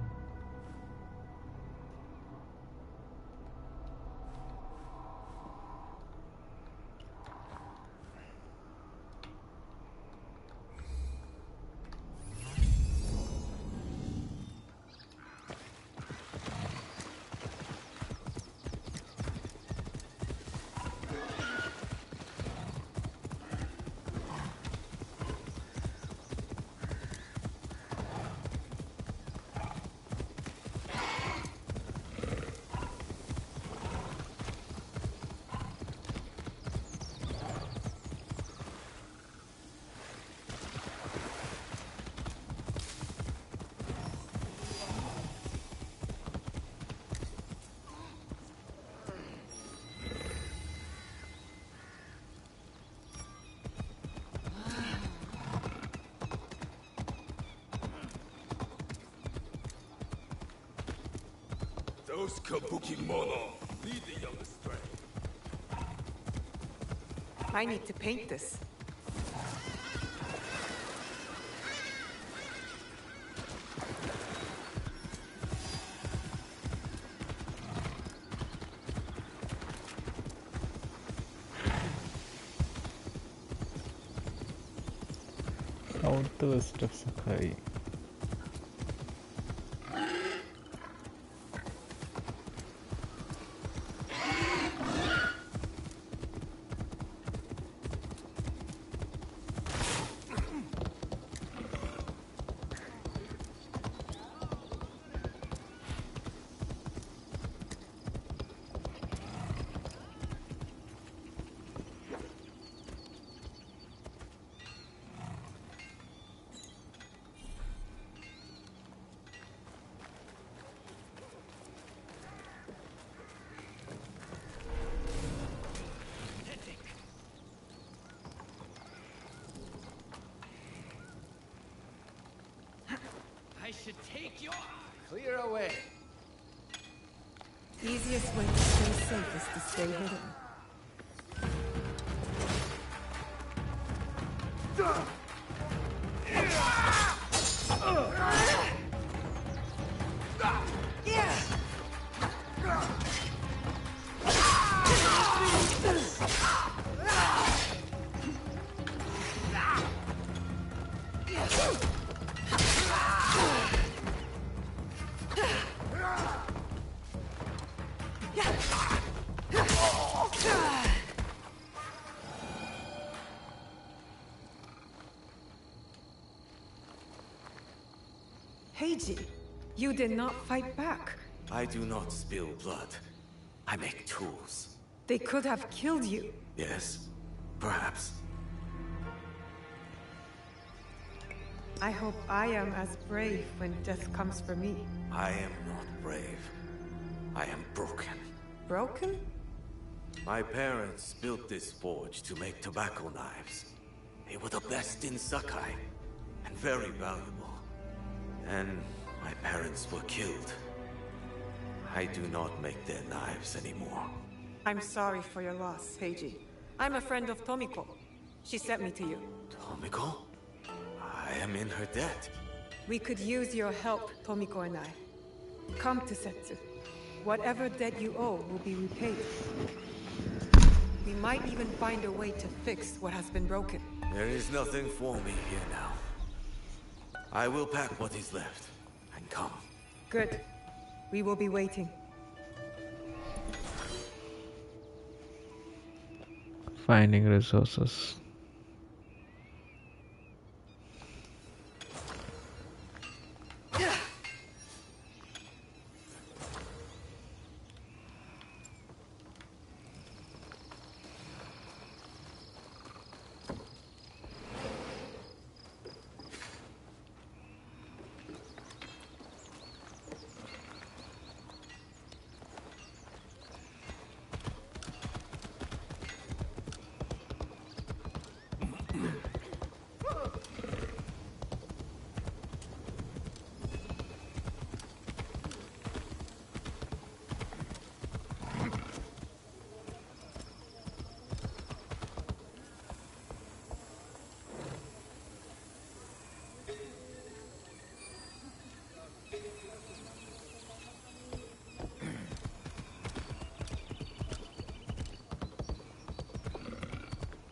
Those kabuki mono lead the young astray. I need to paint this. Southwest of Sakai. I should take your clear away. Easiest way to stay safe is to stay hidden. Heiji, you did not fight back. I do not spill blood. I make tools. They could have killed you. Yes, perhaps. I hope I am as brave when death comes for me. I am not brave. I am broken. Broken? My parents built this forge to make tobacco knives. They were the best in Sakai, and very valuable. And my parents were killed. I do not make their knives anymore. I'm sorry for your loss, Heiji. I'm a friend of Tomiko. She sent me to you. Tomiko? I am in her debt. We could use your help, Tomiko and I. Come to Setsu. Whatever debt you owe will be repaid. We might even find a way to fix what has been broken. There is nothing for me here now. I will pack what is left and come. Good. We will be waiting. Finding resources.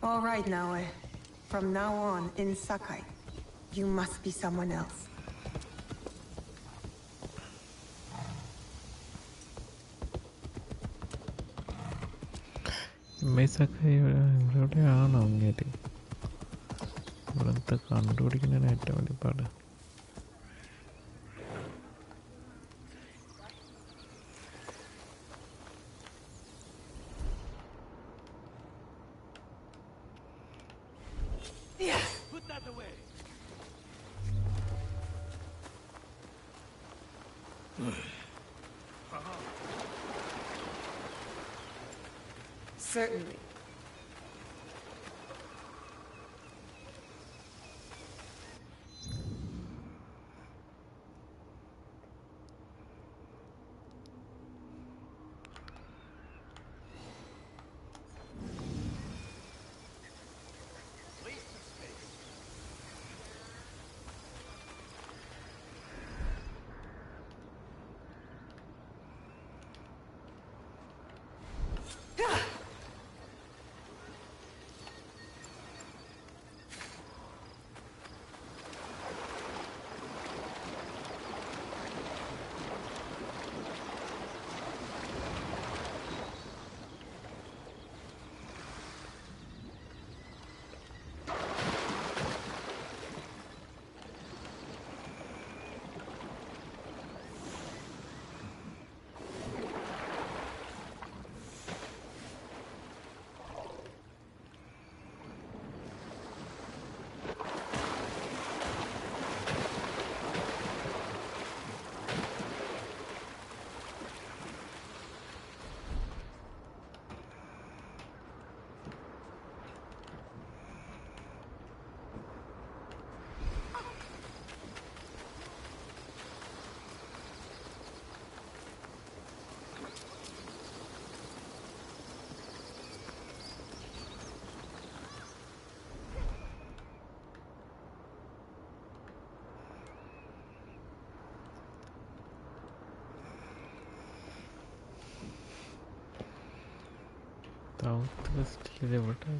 All right, Naoe. From now on, in Sakai, you must be someone else. ഇവിടെയാണോ അങ്ങേര് ഇവിടുത്തെ കണ്ടുപിടിക്കുന്നതിന് ഏറ്റവും വലിയ പാട്. Certainly. South West എവിടെ?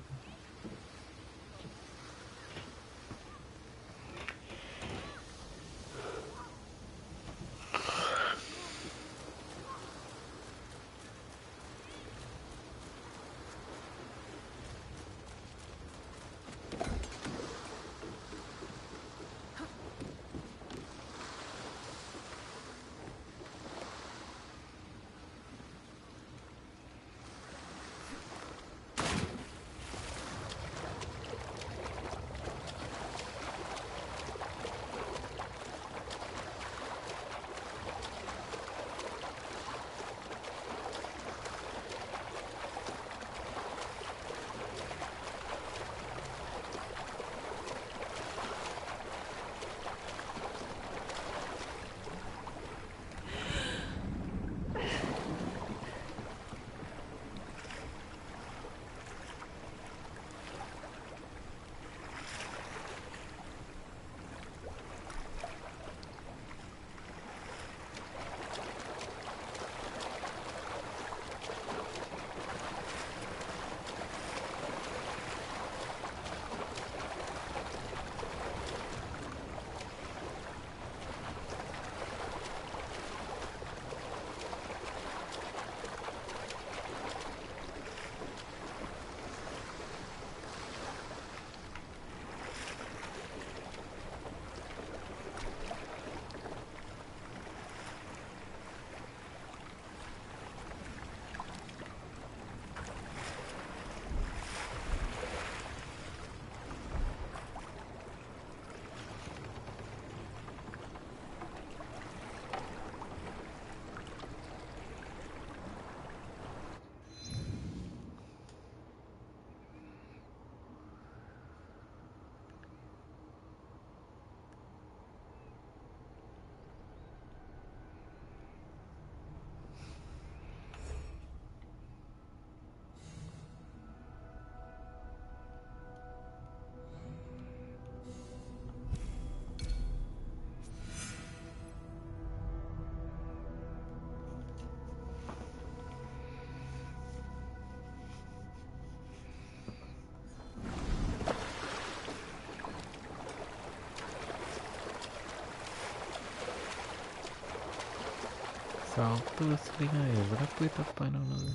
South വെസ്റ്റിന എവിടെ പോയി തപ്പാനാണത്?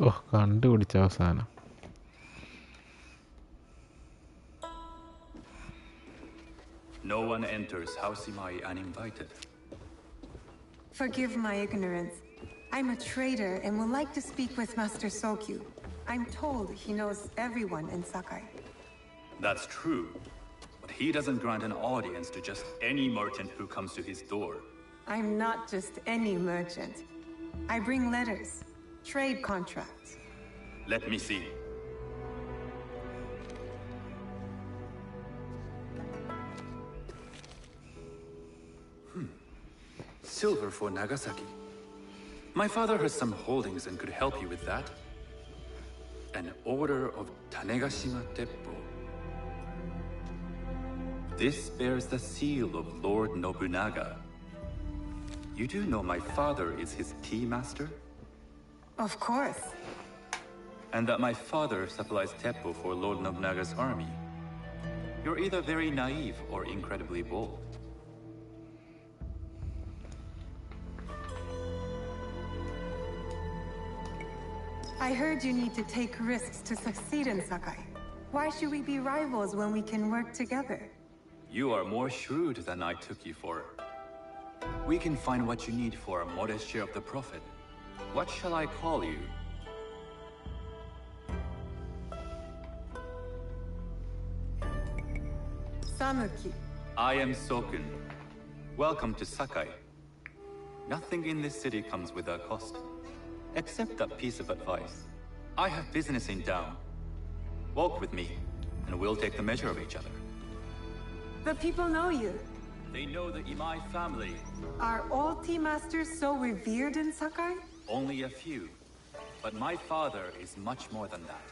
ഓ, കണ്ടുപിടിച്ച അവസാനം. No one enters House Imai uninvited. Forgive my ignorance. I'm a trader and would like to speak with Master Sokyu. I'm told he knows everyone in Sakai. That's true, but he doesn't grant an audience to just any merchant who comes to his door. I'm not just any merchant. I bring letters, trade contracts. Let me see. Silver for Nagasaki. My father has some holdings and could help you with that. An order of Tanegashima Teppo. This bears the seal of Lord Nobunaga. You do know my father is his tea master? Of course. And that my father supplies Teppo for Lord Nobunaga's army. You're either very naive or incredibly bold. I heard you need to take risks to succeed in Sakai. Why should we be rivals when we can work together? You are more shrewd than I took you for. We can find what you need for a modest share of the profit. What shall I call you? Sanuki. I am Sokun. Welcome to Sakai. Nothing in this city comes without cost. Except a piece of advice. I have business in town. Walk with me, and we'll take the measure of each other. The people know you. They know the Imai family. Are all tea masters so revered in Sakai? Only a few. But my father is much more than that.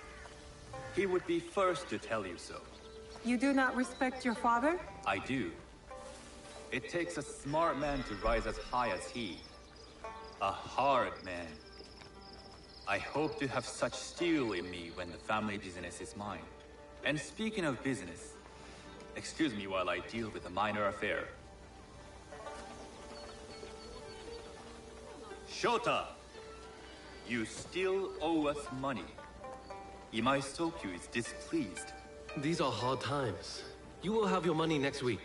He would be first to tell you so. You do not respect your father? I do. It takes a smart man to rise as high as he. A hard man. I hope to have such steel in me when the family business is mine. And speaking of business, excuse me while I deal with a minor affair. Shota! You still owe us money. Imai Sokyu is displeased. These are hard times. You will have your money next week.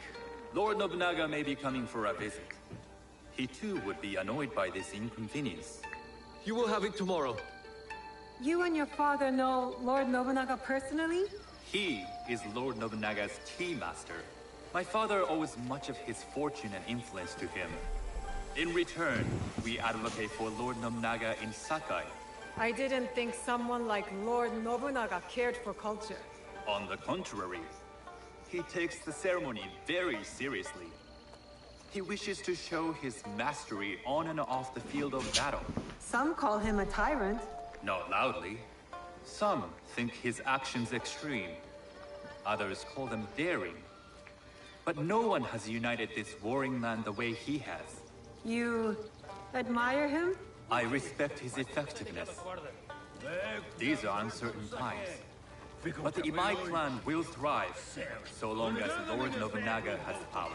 Lord Nobunaga may be coming for a visit. He too would be annoyed by this inconvenience. You will have it tomorrow. You and your father know Lord Nobunaga personally? He is Lord Nobunaga's tea master. My father owes much of his fortune and influence to him. In return, we advocate for Lord Nobunaga in Sakai. I didn't think someone like Lord Nobunaga cared for culture. On the contrary, he takes the ceremony very seriously. He wishes to show his mastery on and off the field of battle. Some call him a tyrant. Not loudly. Some think his actions extreme. Others call them daring. But no one has united this warring land the way he has. You admire him? I respect his effectiveness. These are uncertain times. But the Imai clan will thrive, so long as Lord Nobunaga has power.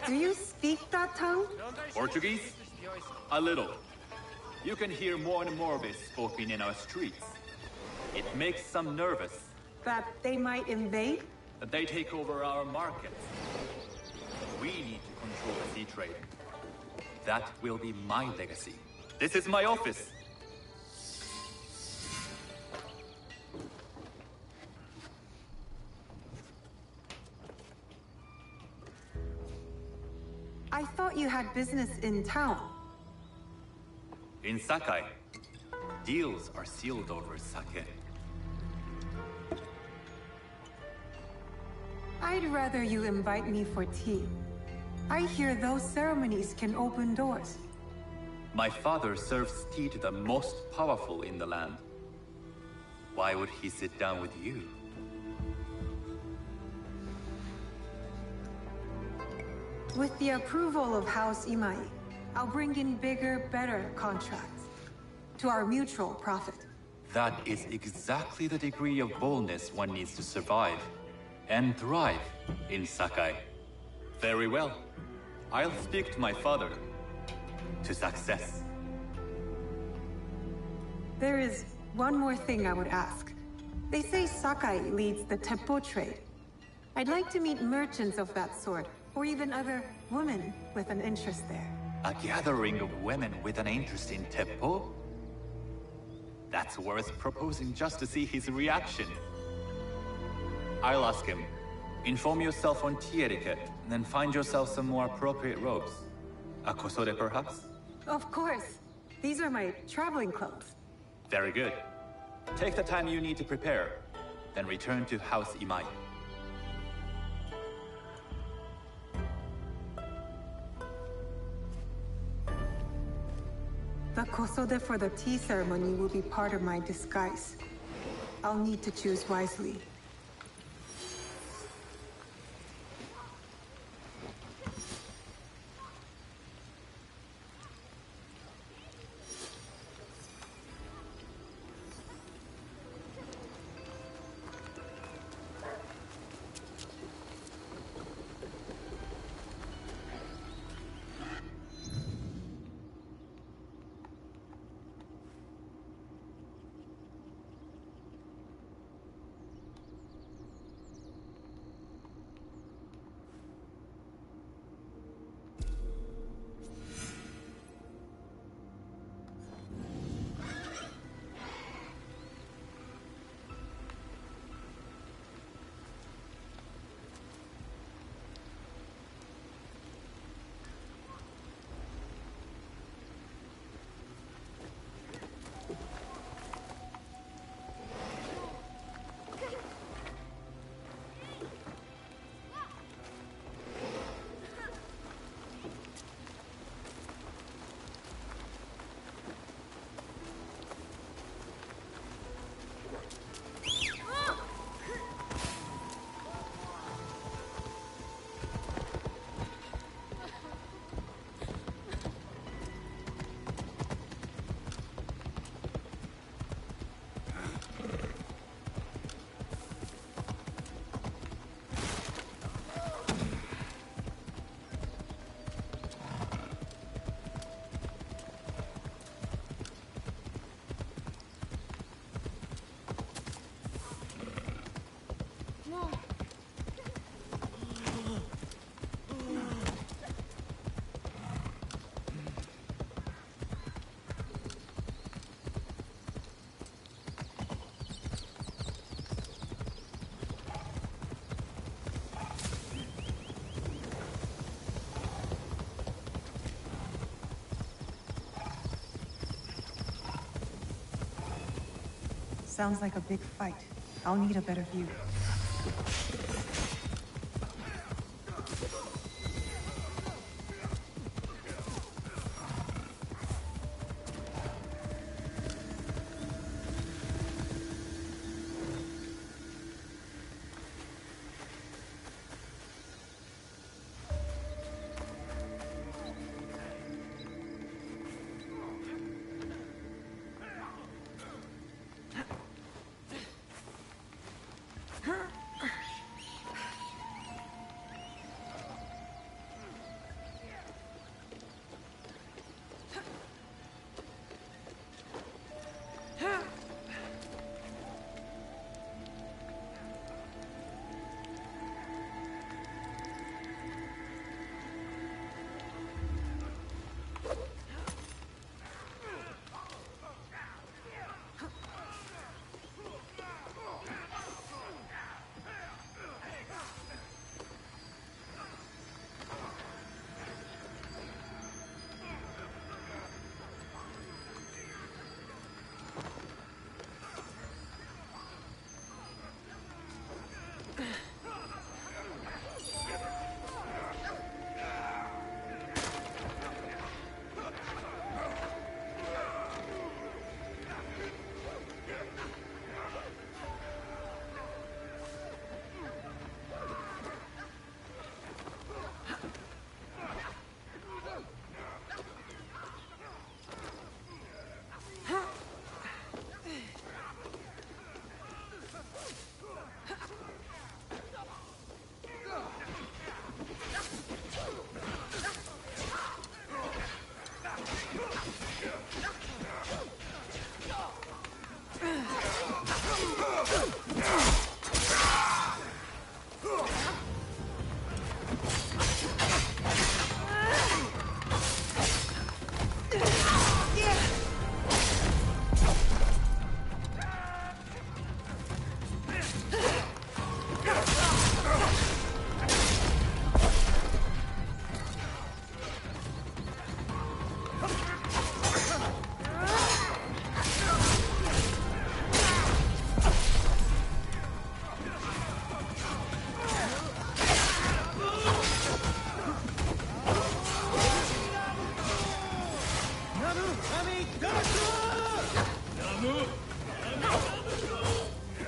Do you speak that tongue? Portuguese? A little. You can hear more and more of it spoken in our streets. It makes some nervous. That they might invade? That they take over our markets. We need to control the sea trade. That will be my legacy. This is my office. I thought you had business in town. In Sakai, deals are sealed over sake. I'd rather you invite me for tea. I hear those ceremonies can open doors. My father serves tea to the most powerful in the land. Why would he sit down with you? With the approval of House Imai, I'll bring in bigger, better contracts. To our mutual profit. That is exactly the degree of boldness one needs to survive and thrive in Sakai. Very well. I'll speak to my father. To success. There is one more thing I would ask. They say Sakai leads the Teppo trade. I'd like to meet merchants of that sort, or even other women with an interest there. A gathering of women with an interest in Teppo? That's worth proposing just to see his reaction. I'll ask him. Inform yourself on tea etiquette, and then find yourself some more appropriate robes. A kosode, perhaps? Of course. These are my traveling clothes. Very good. Take the time you need to prepare, then return to House Imai. The kosode for the tea ceremony will be part of my disguise. I'll need to choose wisely. Sounds like a big fight. I'll need a better view.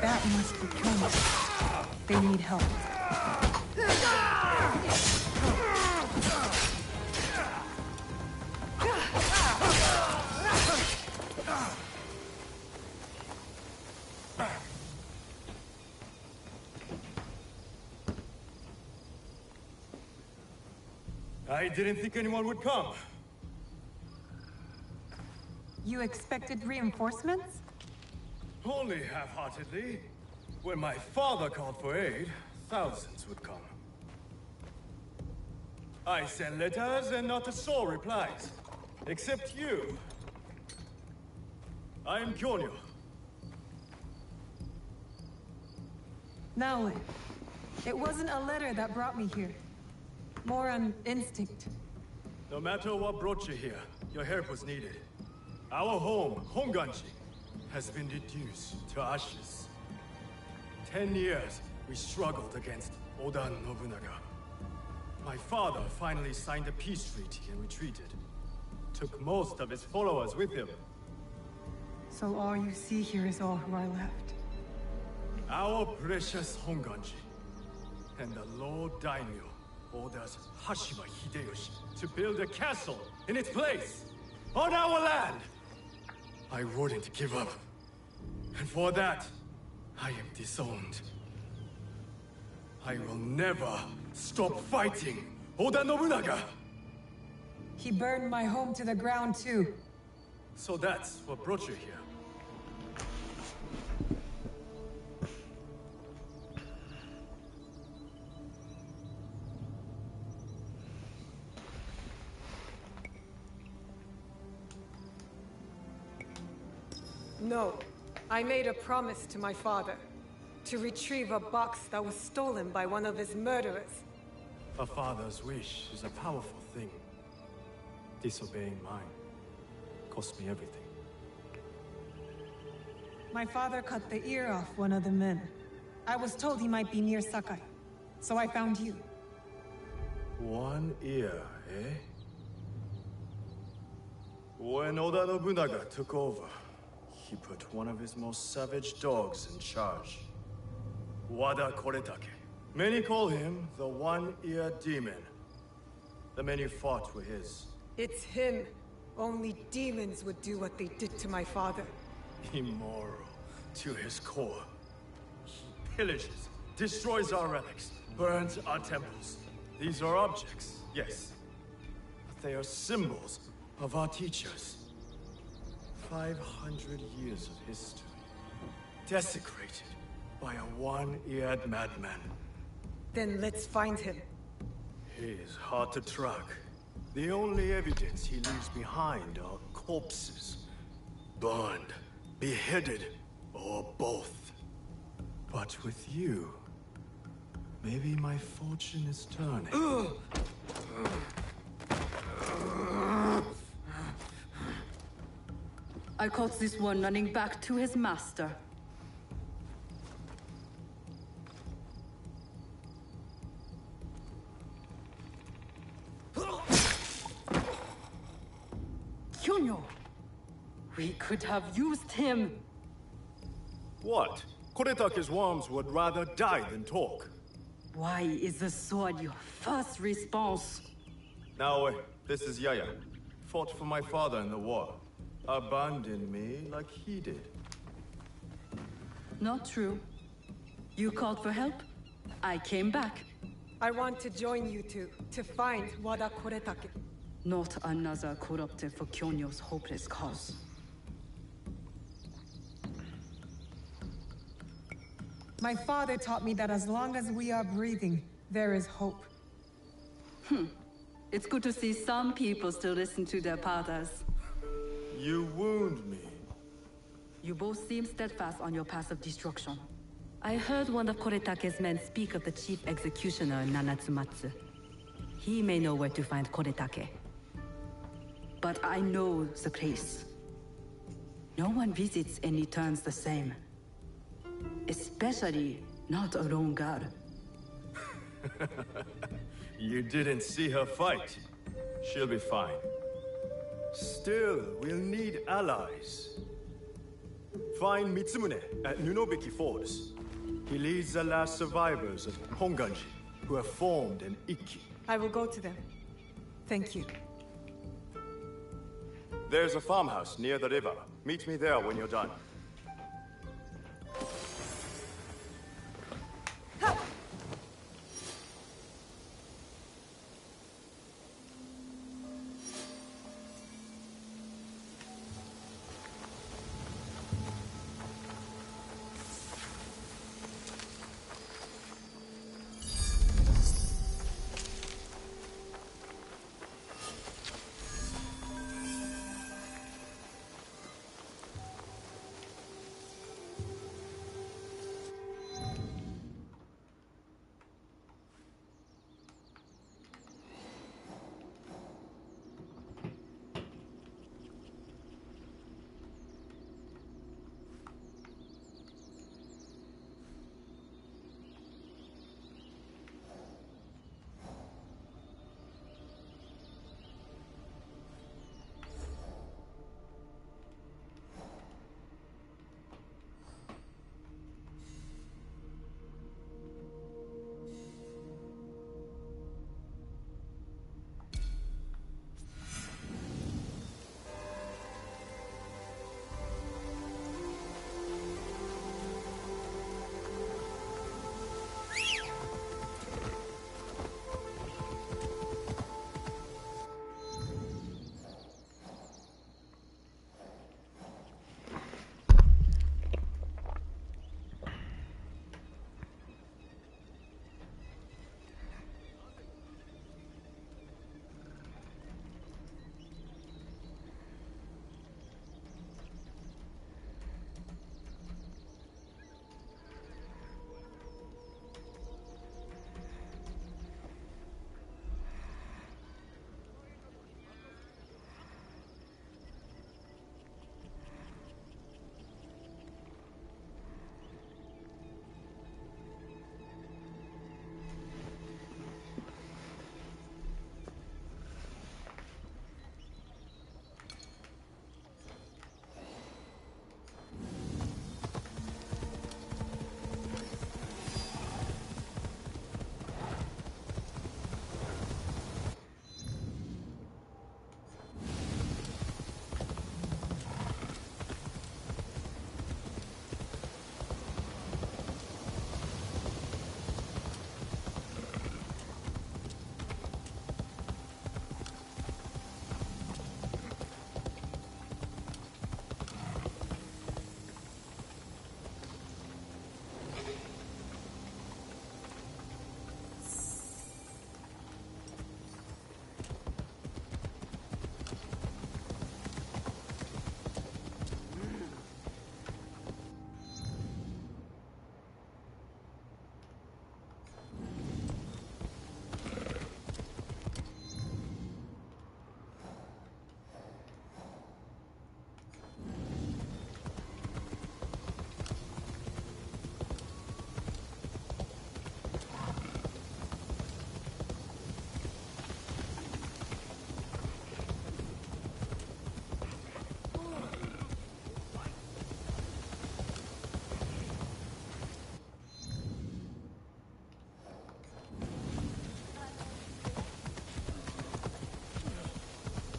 That must be Gunz. They need help. I didn't think anyone would come. You expected reinforcements? Only half-heartedly. When my father called for aid, thousands would come. I sent letters and not a soul replies. Except you. I am Kyonyo. Now, it wasn't a letter that brought me here. More an instinct. No matter what brought you here, your help was needed. Our home, Honganji, has been reduced to ashes. 10 years, we struggled against Oda Nobunaga. My father finally signed a peace treaty and retreated. Took most of his followers with him. So all you see here is all who are left. Our precious Honganji. And the Lord Daimyo orders Hashima Hideyoshi to build a castle in its place, on our land! I wouldn't give up. And for that, I am disowned. I will never stop fighting Oda Nobunaga! He burned my home to the ground too. So that's what brought you here. No. I made a promise to my father. To retrieve a box that was stolen by one of his murderers. A father's wish is a powerful thing. Disobeying mine cost me everything. My father cut the ear off one of the men. I was told he might be near Sakai, so I found you. One ear, eh? When Oda Nobunaga took over, he put one of his most savage dogs in charge. Wada Koretake. Many call him the One-Ear Demon. The men you fought were his. It's him. Only demons would do what they did to my father. Immoral to his core. He pillages, destroys our relics, burns our temples. These are objects, yes. But they are symbols of our teachers. 500 years of history. Desecrated by a one-eared madman. Then let's find him. He is hard to track. The only evidence he leaves behind are corpses. Burned, beheaded, or both. But with you, maybe my fortune is turning. I caught this one running back to his master. Kyonyo! We could have used him! What? Koretake's worms would rather die than talk. Why is the sword your first response? Now, this is Yaya. Fought for my father in the war. Abandoned me like he did. Not true. You called for help. I came back. I want to join you two, to find Wada Koretake. Not another corrupted for Kyonyo's hopeless cause. My father taught me that as long as we are breathing, there is hope. It's good to see some people still listen to their fathers. You wound me. You both seem steadfast on your path of destruction. I heard one of Koretake's men speak of the chief executioner, Nanatsumatsu. He may know where to find Koretake. But I know the place. No one visits and returns the same. Especially not a lone guard. You didn't see her fight. She'll be fine. Still, we'll need allies. Find Mitsumune at Nunobiki Force. He leads the last survivors of Honganji, who have formed an Ikki. I will go to them. Thank you. There's a farmhouse near the river. Meet me there when you're done.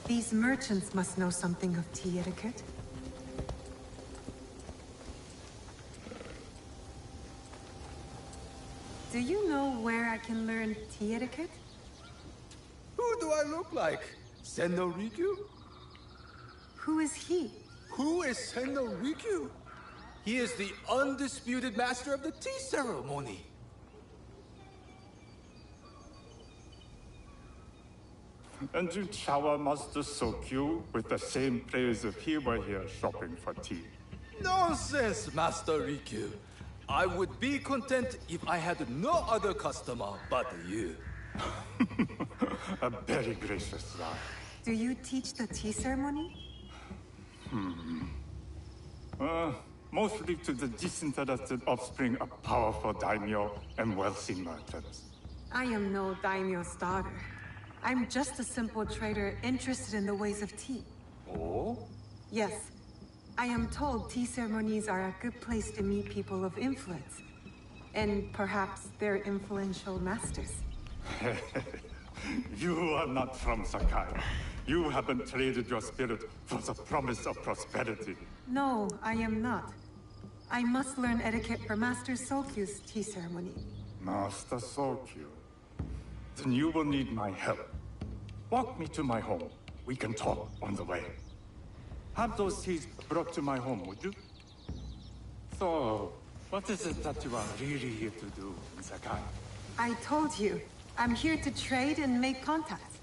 These merchants must know something of tea etiquette. Do you know where I can learn tea etiquette? Who do I look like? Sendo Rikyu? Who is he? Who is Sendo Rikyu? He is the undisputed master of the tea ceremony. And you shower Master Sokyu with the same praise if he were here shopping for tea. Nonsense, Master Rikyu. I would be content if I had no other customer but you. A very gracious lad. Do you teach the tea ceremony? Mostly to the disinterested offspring of powerful daimyo and wealthy merchants. I am no daimyo's daughter. I'm just a simple trader interested in the ways of tea. Oh? Yes. I am told tea ceremonies are a good place to meet people of influence. And perhaps their influential masters. You are not from Sakai. You haven't traded your spirit for the promise of prosperity. No, I am not. I must learn etiquette for Master Sokyu's tea ceremony. Master Sokyu. Then you will need my help. Walk me to my home. We can talk on the way. Have those teas brought to my home, would you? So, what is it that you are really here to do in Sakai? I told you, I'm here to trade and make contacts.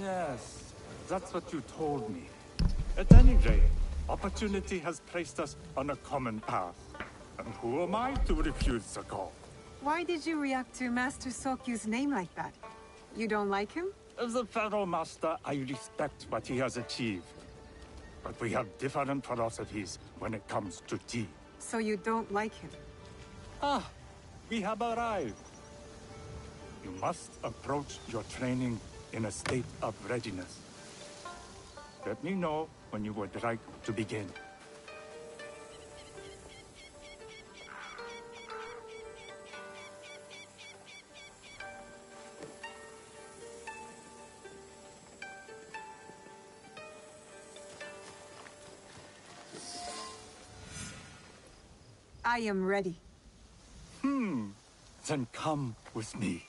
Yes, that's what you told me. At any rate, opportunity has placed us on a common path. And who am I to refuse the call? Why did you react to Master Sokyu's name like that? You don't like him? As a fellow master, I respect what he has achieved. But we have different philosophies when it comes to tea. So you don't like him? Ah, we have arrived. You must approach your training in a state of readiness. Let me know when you would like to begin. I am ready. Then come with me.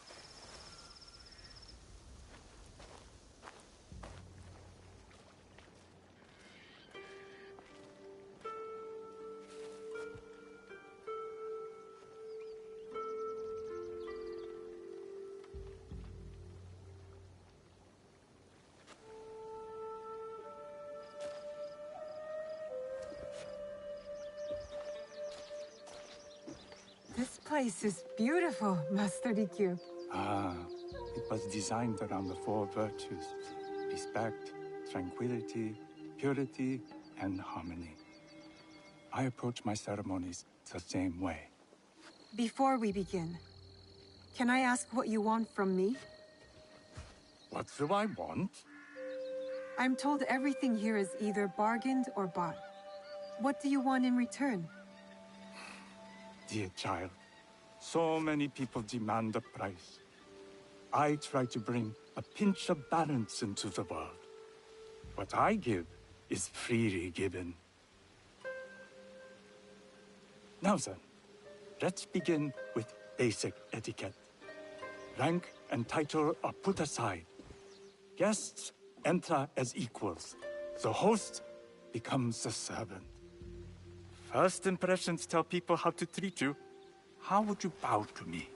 This place is beautiful, Master Rikyu. It was designed around the four virtues: respect, tranquility, purity, and harmony. I approach my ceremonies the same way. Before we begin, can I ask what you want from me? What do I want? I'm told everything here is either bargained or bought. What do you want in return? Dear child, so many people demand a price. I try to bring a pinch of balance into the world. What I give is freely given. Now then, let's begin with basic etiquette. Rank and title are put aside. Guests enter as equals. The host becomes the servant. First impressions tell people how to treat you. How would you bow to me?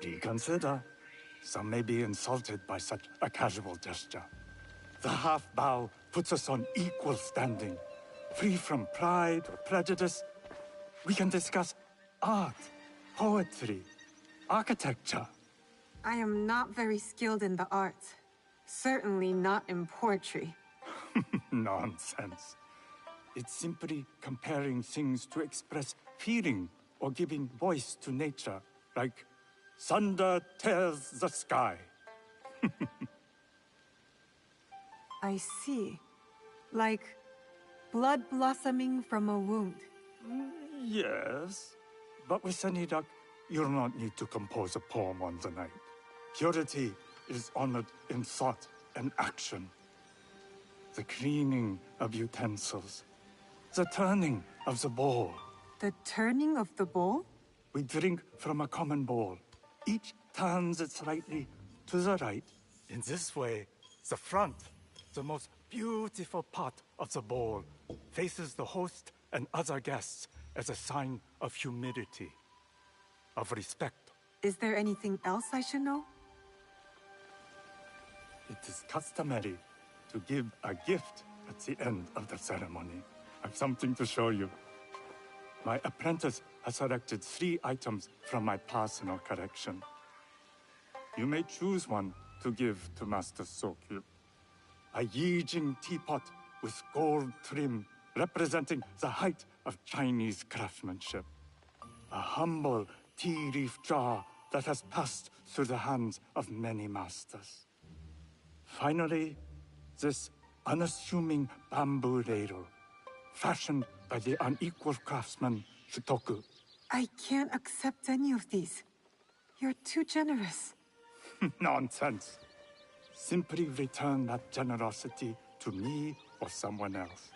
Reconsider. Some may be insulted by such a casual gesture. The half bow puts us on equal standing, free from pride or prejudice. We can discuss art, poetry, architecture. I am not very skilled in the arts. Certainly not in poetry. Nonsense. It's simply comparing things to express feeling or giving voice to nature, like thunder tears the sky. I see. Like blood blossoming from a wound. Yes, But with Senidak, you'll not need to compose a poem on the night. Purity is honored in thought and action. The cleaning of utensils. The turning of the bowl. The turning of the bowl? We drink from a common bowl. Each turns it slightly to the right. In this way, the front, the most beautiful part of the bowl, faces the host and other guests as a sign of humility, of respect. Is there anything else I should know? It is customary to give a gift at the end of the ceremony. I've something to show you. My apprentice has selected 3 items from my personal collection. You may choose one to give to Master Sokyu. A Yijing teapot with gold trim representing the height of Chinese craftsmanship. A humble tea leaf jar that has passed through the hands of many masters. Finally, this unassuming bamboo ladle, fashioned by the unequal craftsman Shutoku. I can't accept any of these. You're too generous. Nonsense. Simply return that generosity to me or someone else.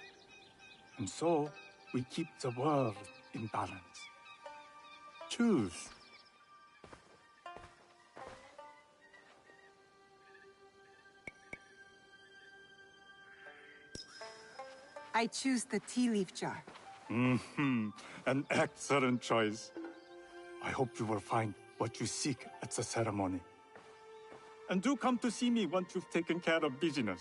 And so, we keep the world in balance. Choose. I choose the tea leaf jar. An excellent choice. I hope you will find what you seek at the ceremony. And do come to see me once you've taken care of business.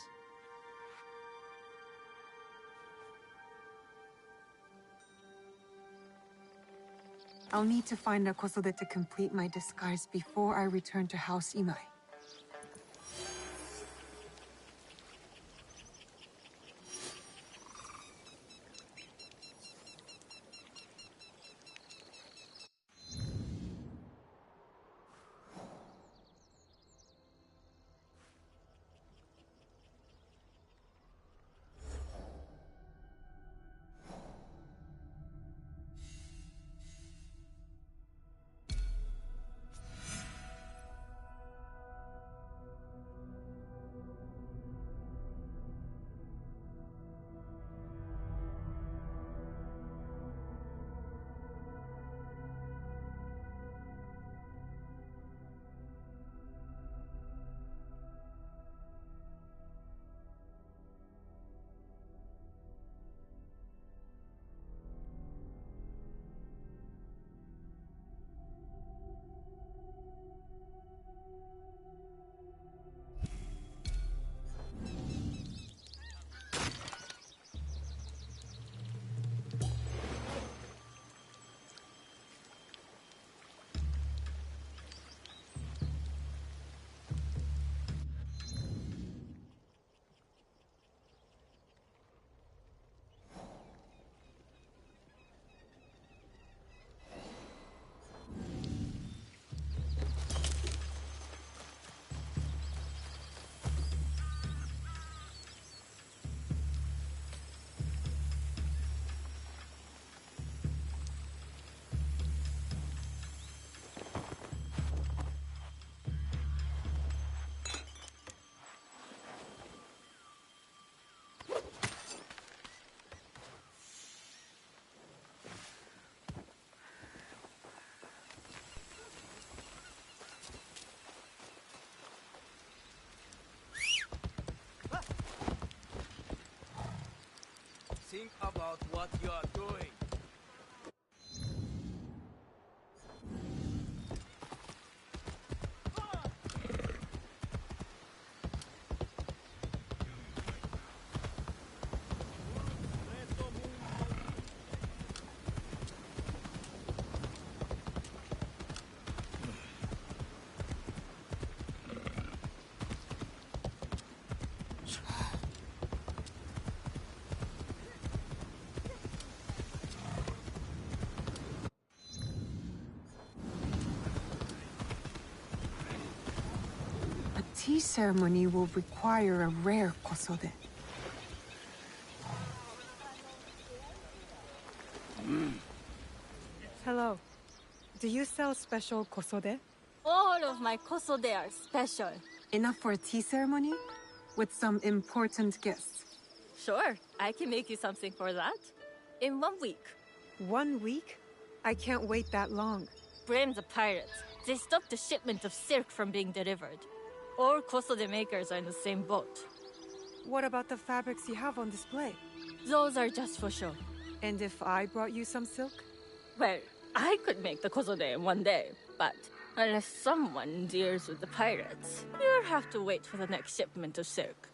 I'll need to find a Kosode to complete my disguise before I return to House Imai. Think about what you are doing. Tea ceremony will require a rare Kosode. Hello. Do you sell special kosode? All of my kosode are special. Enough for a tea ceremony? With some important guests? Sure, I can make you something for that. In 1 week. 1 week? I can't wait that long. Blame the pirates. They stopped the shipment of silk from being delivered. All kosode makers are in the same boat. What about the fabrics you have on display? Those are just for show. And if I brought you some silk? Well, I could make the kosode in 1 day, but unless someone deals with the pirates, you'll have to wait for the next shipment of silk.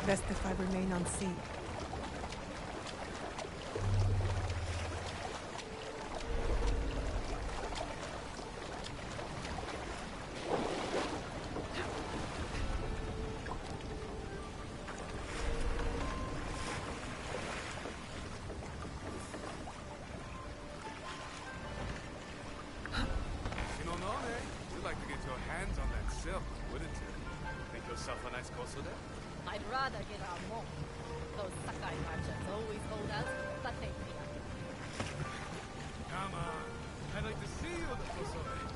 Best if I remain on sea. You'd like to get your hands on that silk, wouldn't you? Make yourself a nice kosode? I'd rather get our more. Those Sakai merchants always hold out, but they pay up. Come on. I'd like to see you with the kosode.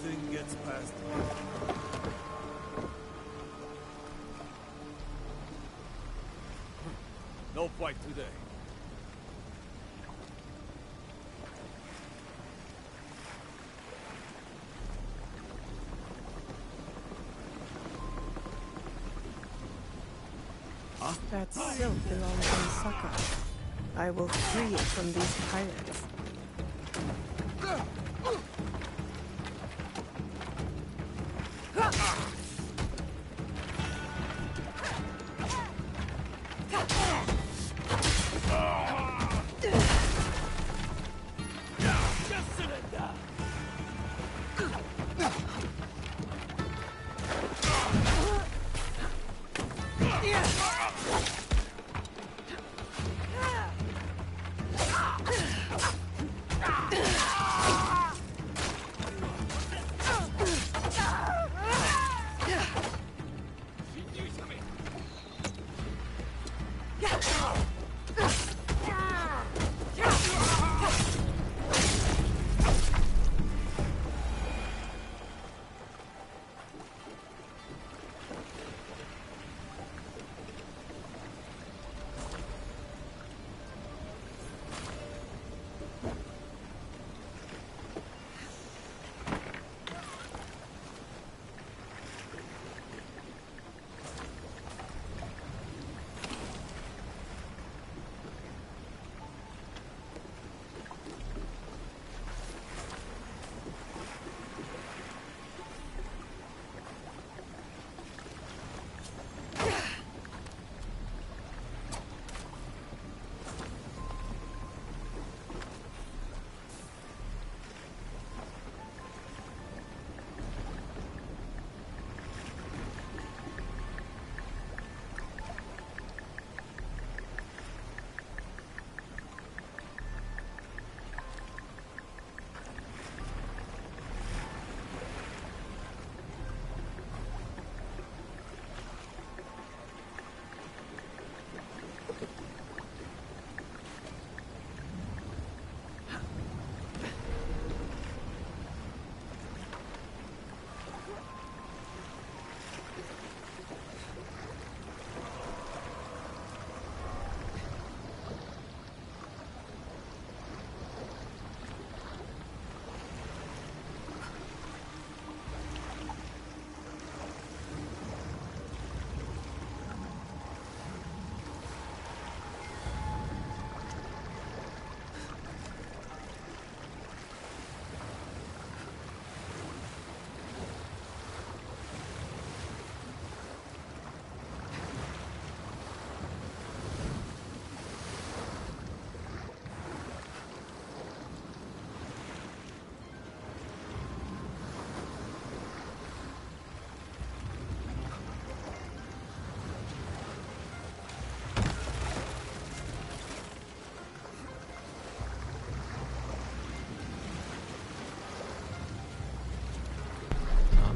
Nothing gets past me. No fight today. That silk belongs in Sakai. I will free it from these pirates.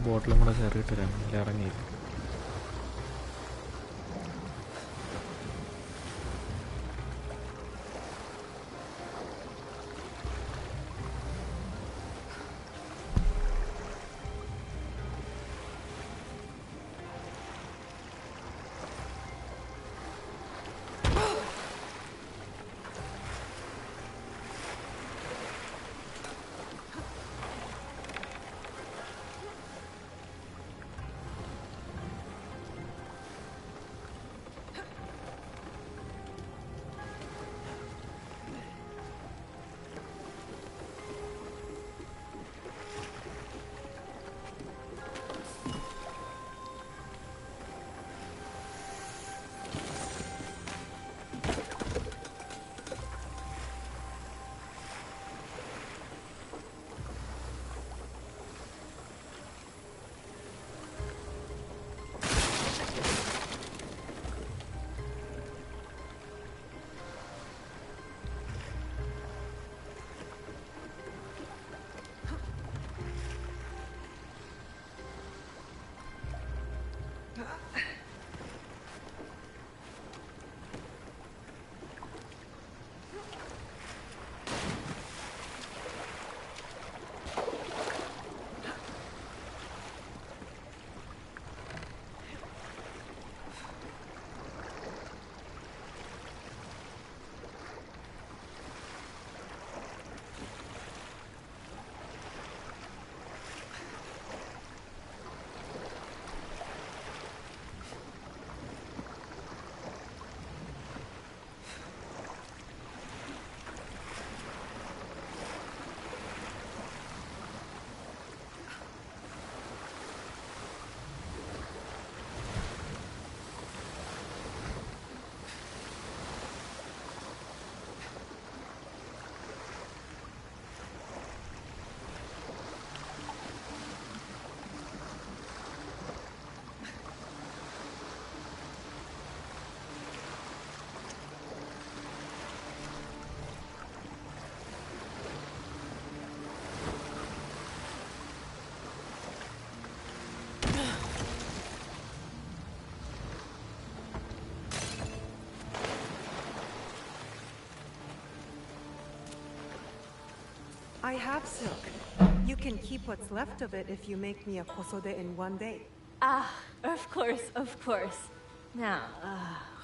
ബോട്ടിലും കൂടെ കയറിയിട്ട് വരാം, ഇറങ്ങിയില്ല. I have silk. You can keep what's left of it if you make me a kosode in one day. Ah, of course, of course. Now,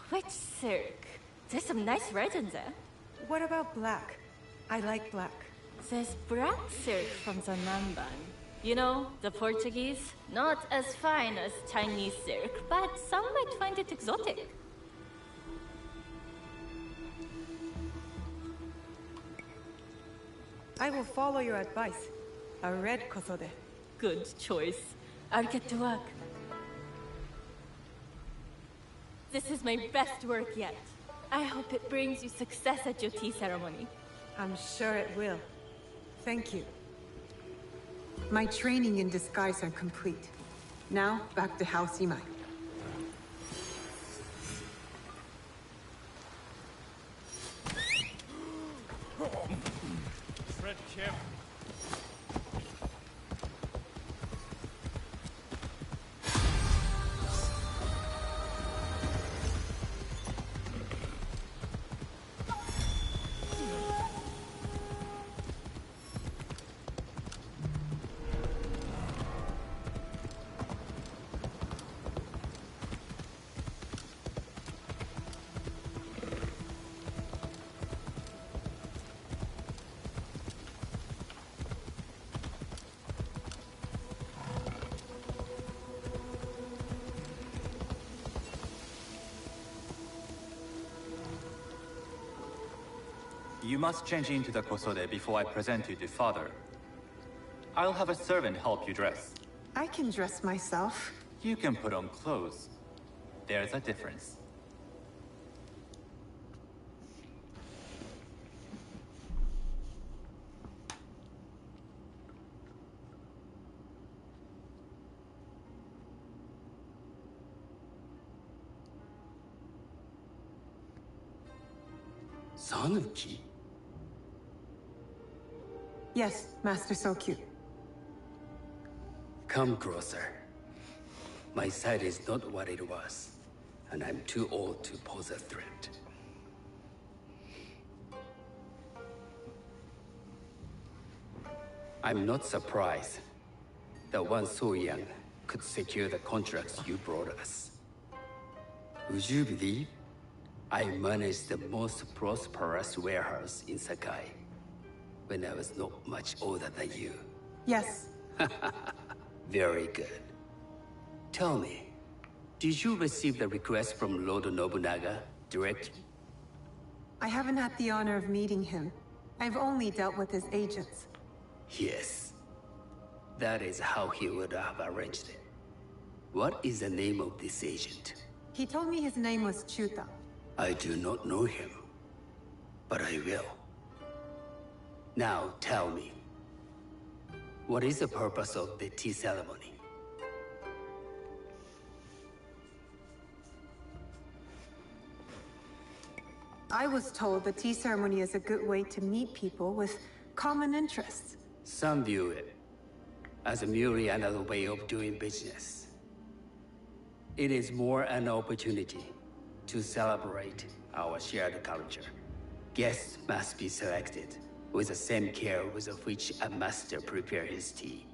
which silk? There's some nice resins there. What about black? I like black. There's black silk from the Namban. You know, the Portuguese? Not as fine as Chinese silk, but some might find it exotic. I will follow your advice. A red kosode. Good choice. I'll get to work. This is my best work yet. I hope it brings you success at your tea ceremony. I'm sure it will. Thank you. My training in disguise are complete. Now, back to House Imai. Tread carefully. You must change into the kosode before I present you to father. I'll have a servant help you dress. I can dress myself. You can put on clothes. There's a difference. Sanuki? Yes, Master Sokyu. Come closer. My sight is not what it was, and I'm too old to pose a threat. I'm not surprised that one so young could secure the contracts you brought us. Would you believe I managed the most prosperous warehouse in Sakai when I was not much older than you? Yes. Very good. Tell me, did you receive the request from Lord Nobunaga directly? I haven't had the honor of meeting him. I've only dealt with his agents. Yes. That is how he would have arranged it. What is the name of this agent? He told me his name was Chuta. I do not know him, but I will. Now tell me, what is the purpose of the tea ceremony? I was told the tea ceremony is a good way to meet people with common interests. Some view it as merely another way of doing business. It is more an opportunity to celebrate our shared culture. Guests must be selected with the same care with which a master prepares his tea.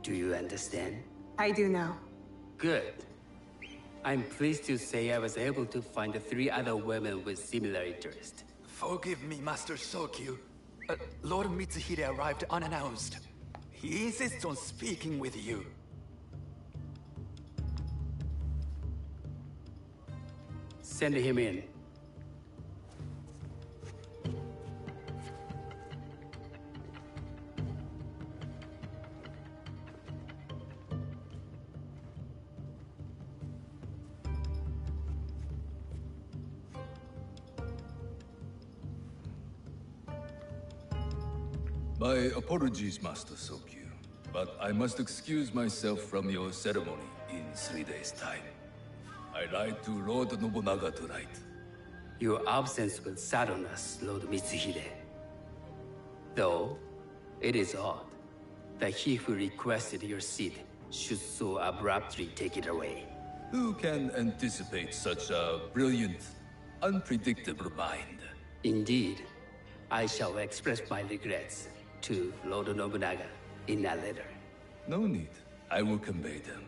Do you understand? I do now. Good. I'm pleased to say I was able to find 3 other women with similar interest. Forgive me, Master Sokyu. Lord Mitsuhide arrived unannounced. He insists on speaking with you. Send him in. My apologies, Master Sokyu, but I must excuse myself from your ceremony in 3 days' time. I lied to Lord Nobunaga tonight. Your absence will sadden us, Lord Mitsuhide. Though, it is odd that he who requested your seat should so abruptly take it away. Who can anticipate such a brilliant, unpredictable mind? Indeed. I shall express my regrets to Lord Nobunaga in a letter. No need. I will convey them.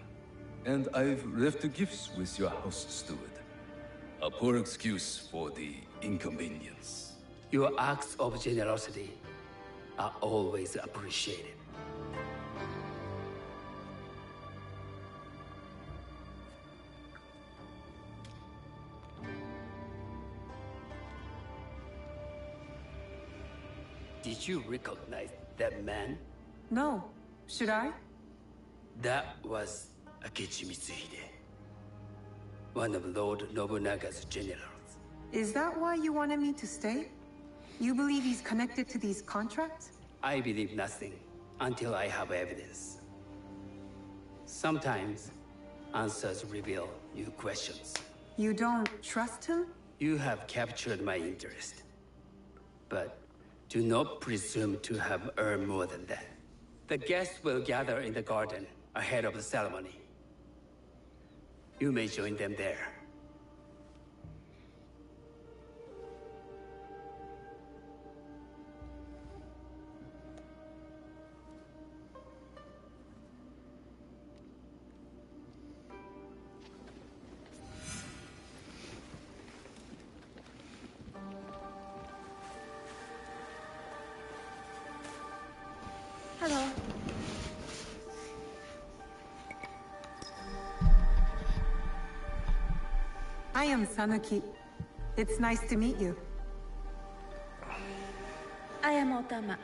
And I've left the gifts with your house steward. A poor excuse for the inconvenience. Your acts of generosity are always appreciated. Did you recognize that man? No. Should I? That was Akechi Mitsuhide, one of Lord Nobunaga's generals. Is that why you wanted me to stay? You believe he's connected to these contracts? I believe nothing until I have evidence. Sometimes, answers reveal new questions. You don't trust him? You have captured my interest. But do not presume to have earned more than that. The guests will gather in the garden ahead of the ceremony. You may join them there. Hello. I am Sanuki. It's nice to meet you. I am Otama.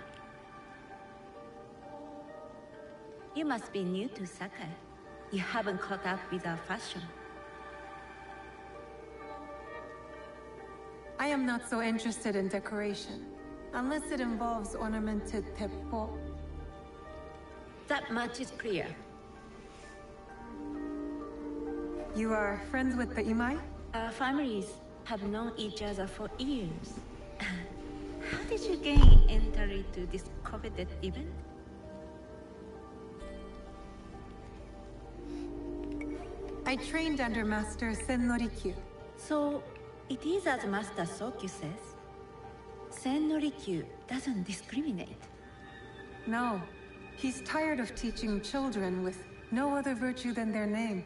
You must be new to Sakai. You haven't caught up with our fashion. I am not so interested in decoration, unless it involves ornamented teppo. That much is clear. You are friends with the Imai? Our families have known each other for years. How did you gain entry to this coveted event? I trained under Master Sen Norikyu. So, it is as Master Sokyu says. Sen Norikyu doesn't discriminate. No. He's tired of teaching children with no other virtue than their name.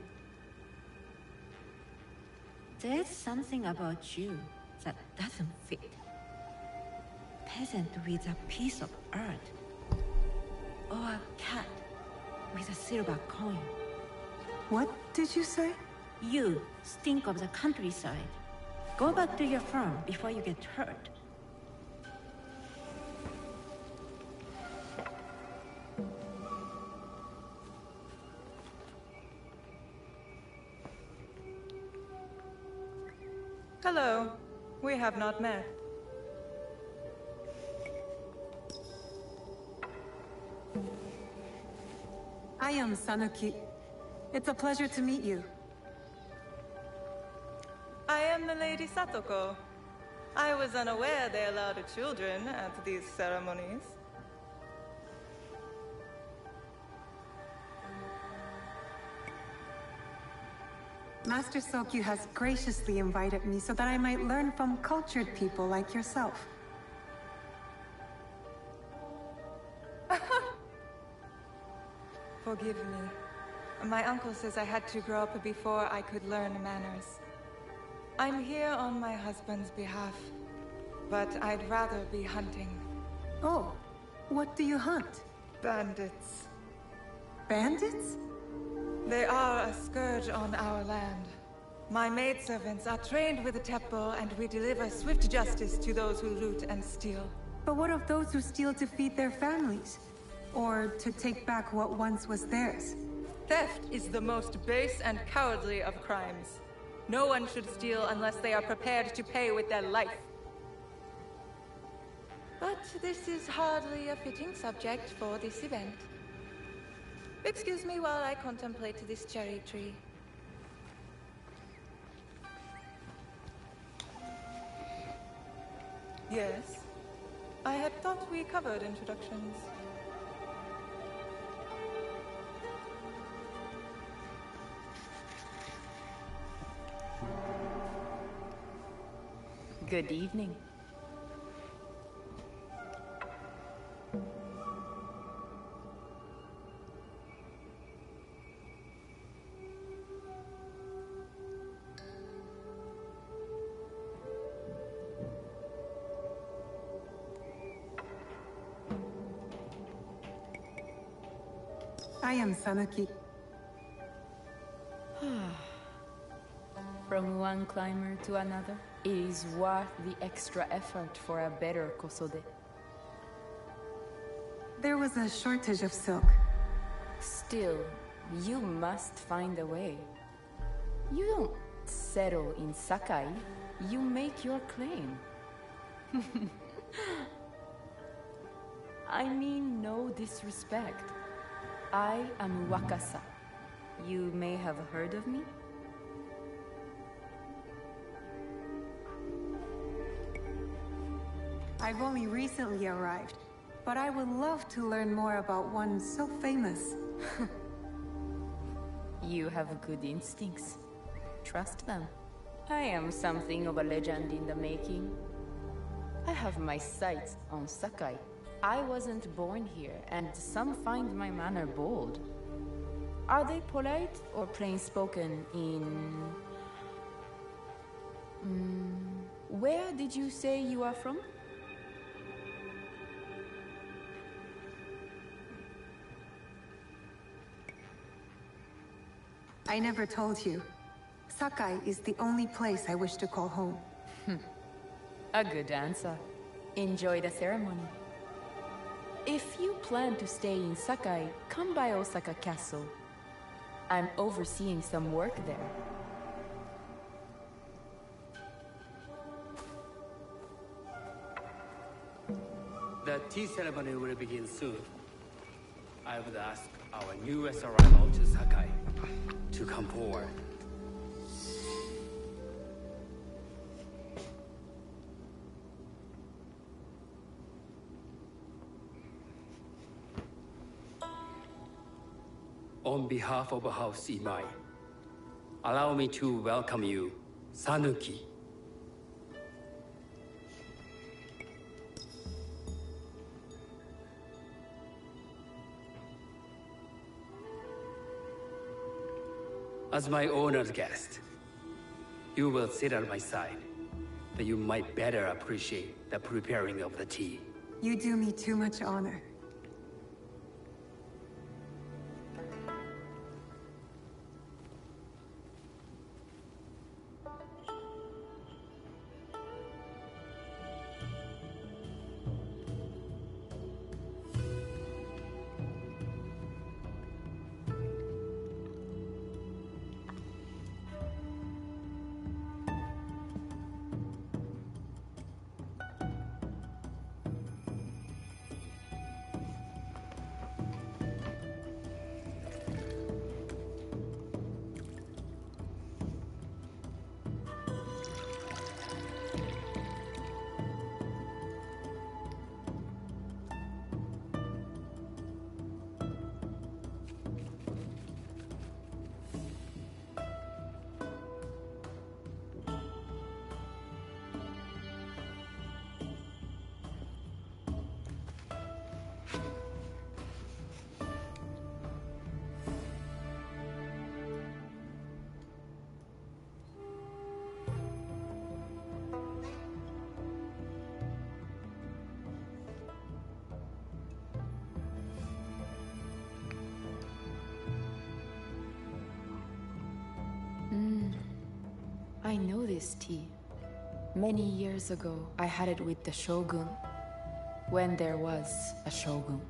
There's something about you that doesn't fit. Peasant with a piece of earth. Or a cat with a silver coin. What did you say? You stink of the countryside. Go back to your farm before you get hurt. Hello. We have not met. I am Sanuki. It's a pleasure to meet you. I am the Lady Satoko. I was unaware they allowed children at these ceremonies. Master Sokyu has graciously invited me so that I might learn from cultured people like yourself. Forgive me. My uncle says I had to grow up before I could learn manners. I'm here on my husband's behalf, but I'd rather be hunting. Oh, what do you hunt? Bandits. Bandits? They are a scourge on our land. My maidservants are trained with the teppo, and we deliver swift justice to those who loot and steal. But what of those who steal to feed their families? Or to take back what once was theirs? Theft is the most base and cowardly of crimes. No one should steal unless they are prepared to pay with their life. But this is hardly a fitting subject for this event. Excuse me while I contemplate this cherry tree. Yes. I had thought we covered introductions. Good evening. I am Sanuki. From one climber to another, it is worth the extra effort for a better kosode. There was a shortage of silk. Still, you must find a way. You don't settle in Sakai, you make your claim. I mean no disrespect. I am Wakasa. You may have heard of me? I've only recently arrived, but I would love to learn more about one so famous. You have good instincts. Trust them. I am something of a legend in the making. I have my sights on Sakai. I wasn't born here, and some find my manner bold. Are they polite or plain-spoken in... Where did you say you are from? I never told you. Sakai is the only place I wish to call home. A good answer. Enjoy the ceremony. If you plan to stay in Sakai, come by Osaka Castle. I'm overseeing some work there. The tea ceremony will begin soon. I would ask our newest arrival to Sakai to come forward. On behalf of House Imai, allow me to welcome you, Sanuki. As my honored guest, you will sit at my side, that you might better appreciate the preparing of the tea. You do me too much honor. I know this tea. Many years ago, I had it with the Shogun, when there was a Shogun.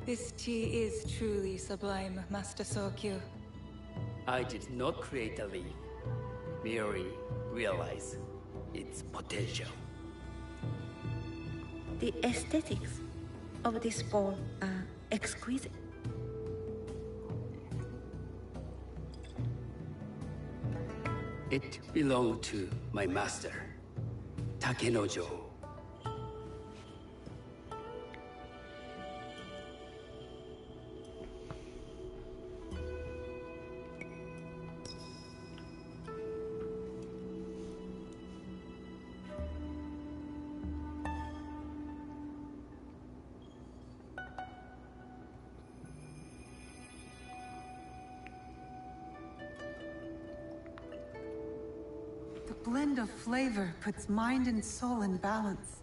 This tea is truly sublime, Master Sokyu. I did not create the leaf, merely realize its potential. The aesthetics of this bowl are exquisite. It belonged to my master, Takenojo. blend of flavor puts mind and soul in balance.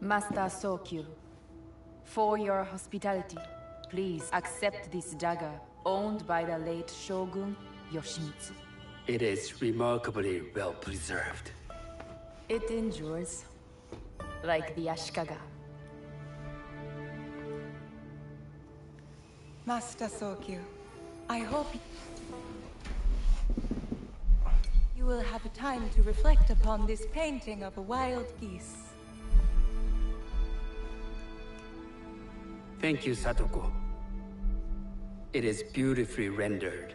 Master Sokyu, for your hospitality, please accept this dagger owned by the late Shogun Yoshimitsu. It is remarkably well preserved. It endures, like the Ashikaga. Master Sokyu, I hope you will have time to reflect upon this painting of a wild geese. Thank you, Satoko. It is beautifully rendered.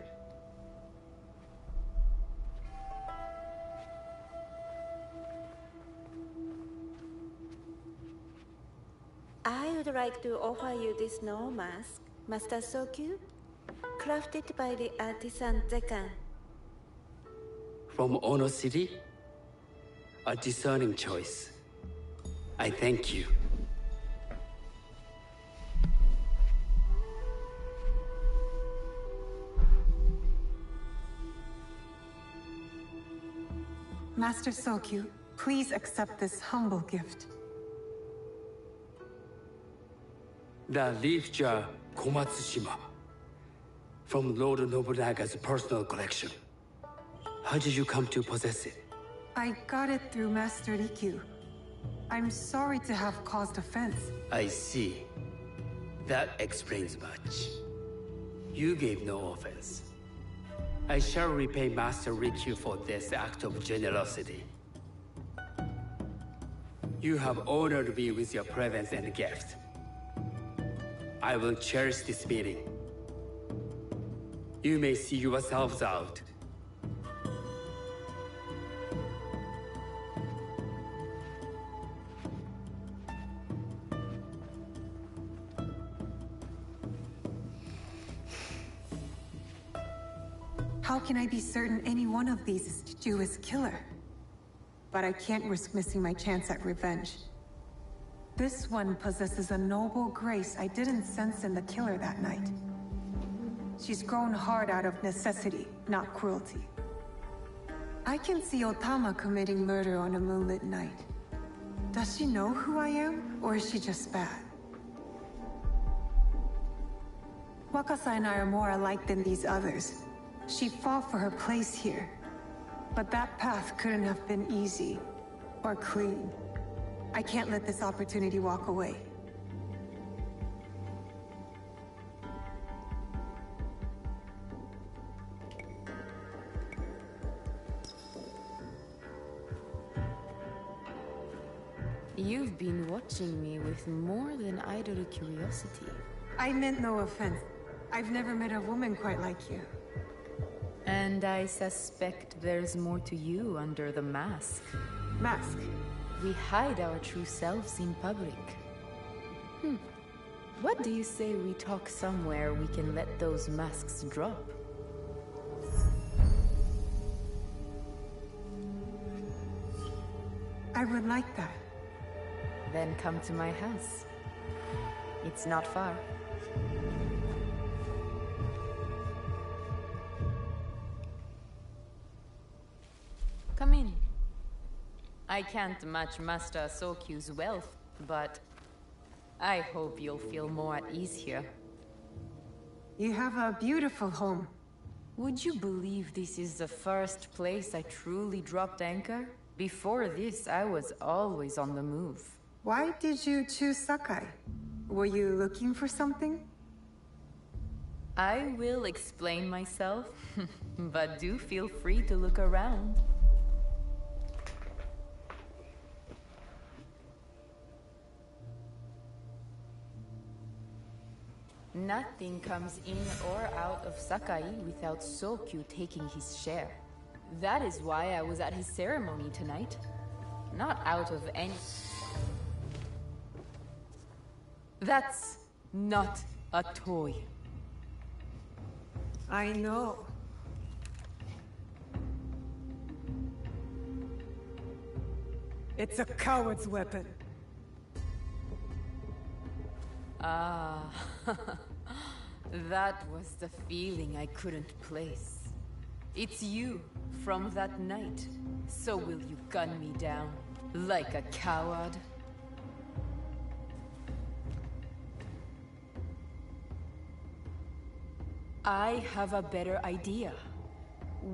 I would like to offer you this snow mask, Master Sokyu, crafted by the artisan Zekan. From Ono City? A discerning choice. I thank you. Master Sokyu, please accept this humble gift. The leaf jar Komatsushima. From Lord Nobunaga's personal collection. How did you come to possess it? I got it through Master Rikyu. I'm sorry to have caused offense. I see. That explains much. You gave no offense. I shall repay Master Rikyu for this act of generosity. You have honored me with your presence and gift. I will cherish this meeting. You may see yourselves out. How can I be certain any one of these is Juju's killer? But I can't risk missing my chance at revenge. This one possesses a noble grace I didn't sense in the killer that night. She's grown hard out of necessity, not cruelty. I can see Otama committing murder on a moonlit night. Does she know who I am, or is she just bad? Wakasa and I are more alike than these others. She fought for her place here. But that path couldn't have been easy, or clean. I can't let this opportunity walk away. You've been watching me with more than idle curiosity. I meant no offense. I've never met a woman quite like you. And I suspect there's more to you under the mask. Mask? We hide our true selves in public. What do you say we talk somewhere we can let those masks drop? I would like that. Then come to my house. It's not far. Come in. I can't match Master Sokyu's wealth, but I hope you'll feel more at ease here. You have a beautiful home. Would you believe this is the first place I truly dropped anchor? Before this, I was always on the move. Why did you choose Sakai? Were you looking for something? I will explain myself, but do feel free to look around. Nothing comes in or out of Sakai without Sokyu taking his share. That is why I was at his ceremony tonight. Not out of any... That's not a toy. I know. It's a coward's weapon. Ah, that was the feeling I couldn't place. It's you, from that night. So will you gun me down, like a coward? I have a better idea.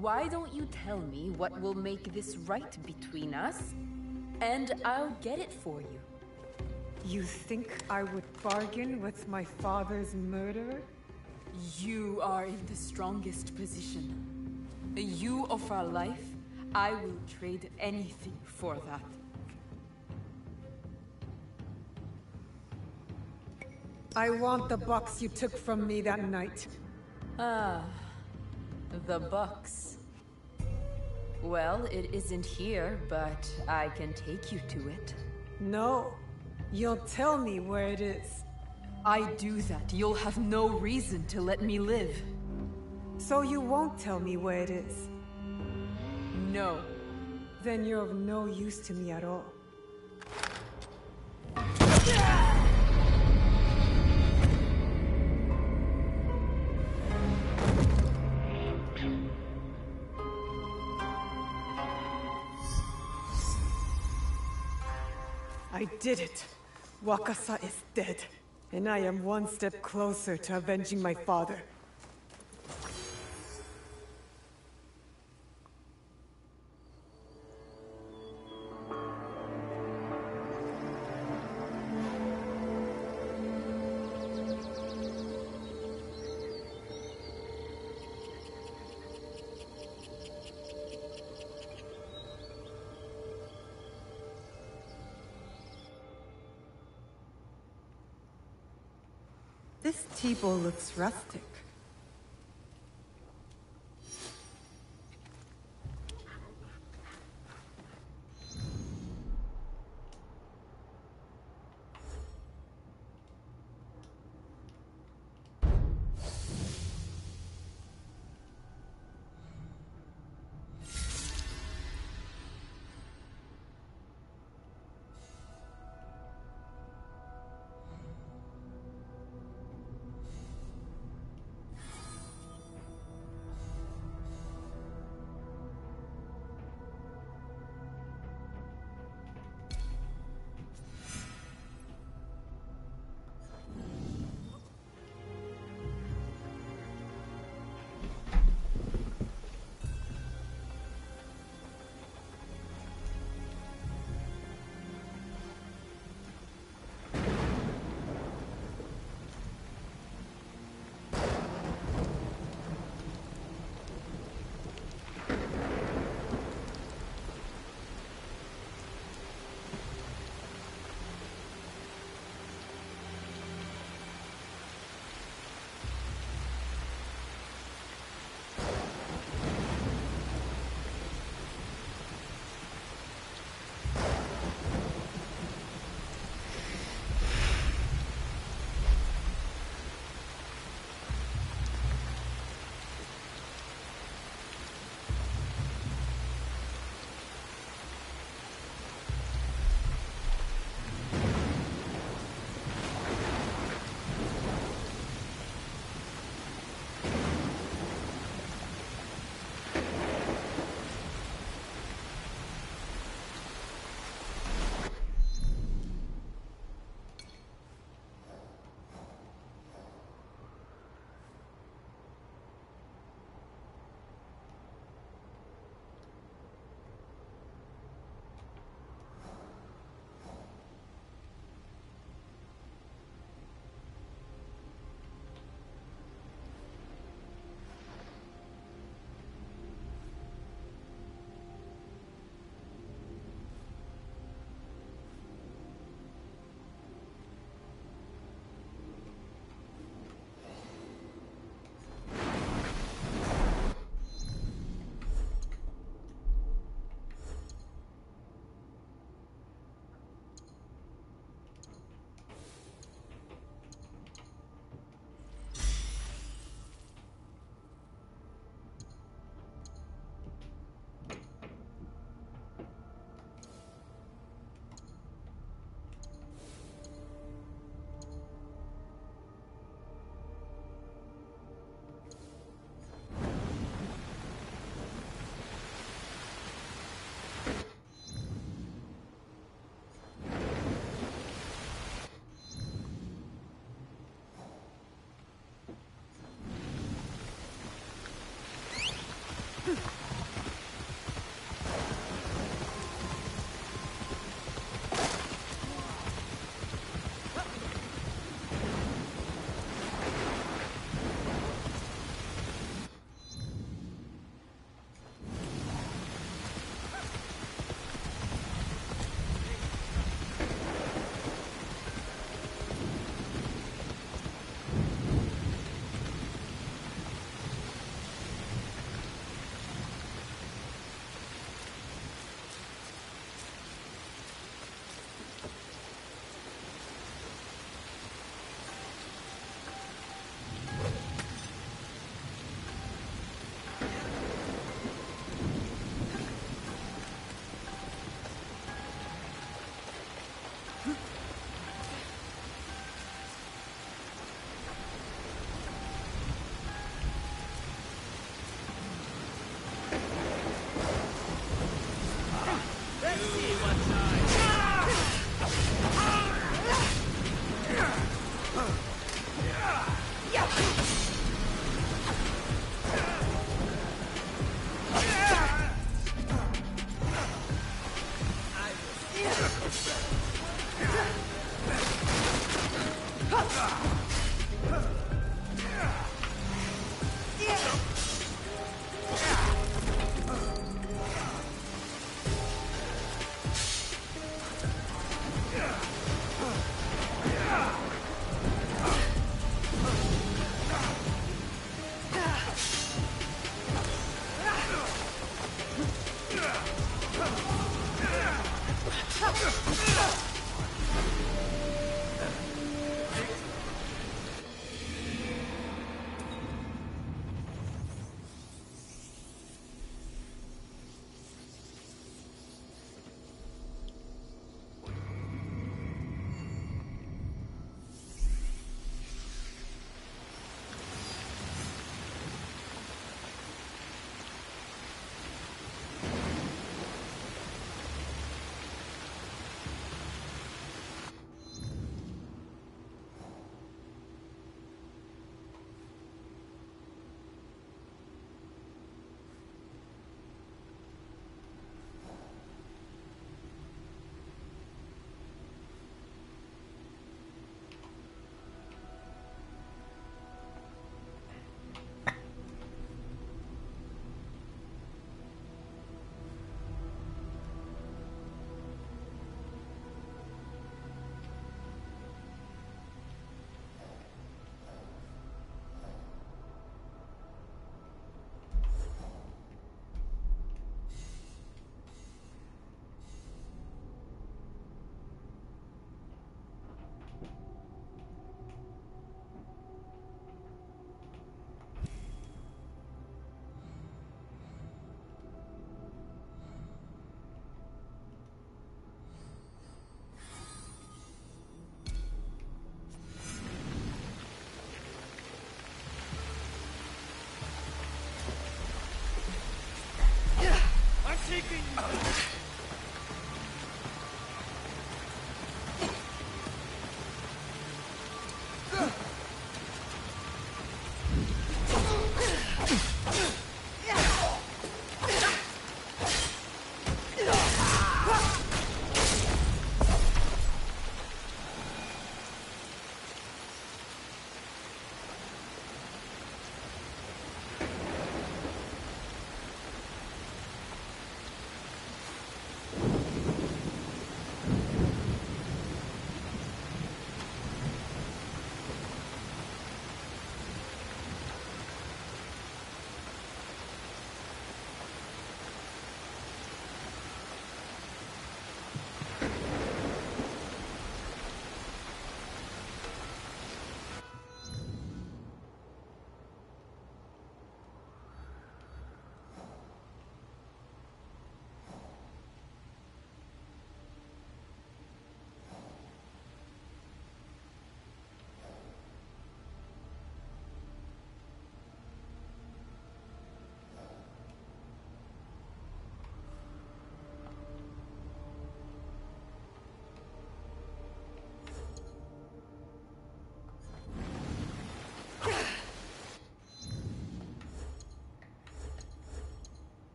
Why don't you tell me what will make this right between us, and I'll get it for you. You think I would bargain with my father's murderer? You are in the strongest position. You offer life, I will trade anything for that. I want the box you took from me that night. Ah, the box. Well, it isn't here, but I can take you to it. No, you'll tell me where it is. I do that, you'll have no reason to let me live. So you won't tell me where it is? No. Then you're of no use to me at all. I did it. Wakasa is dead, and I am one step closer to avenging my father. This tea bowl looks rustic. I'm taking you.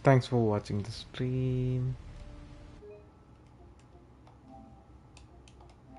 Thanks for watching the stream.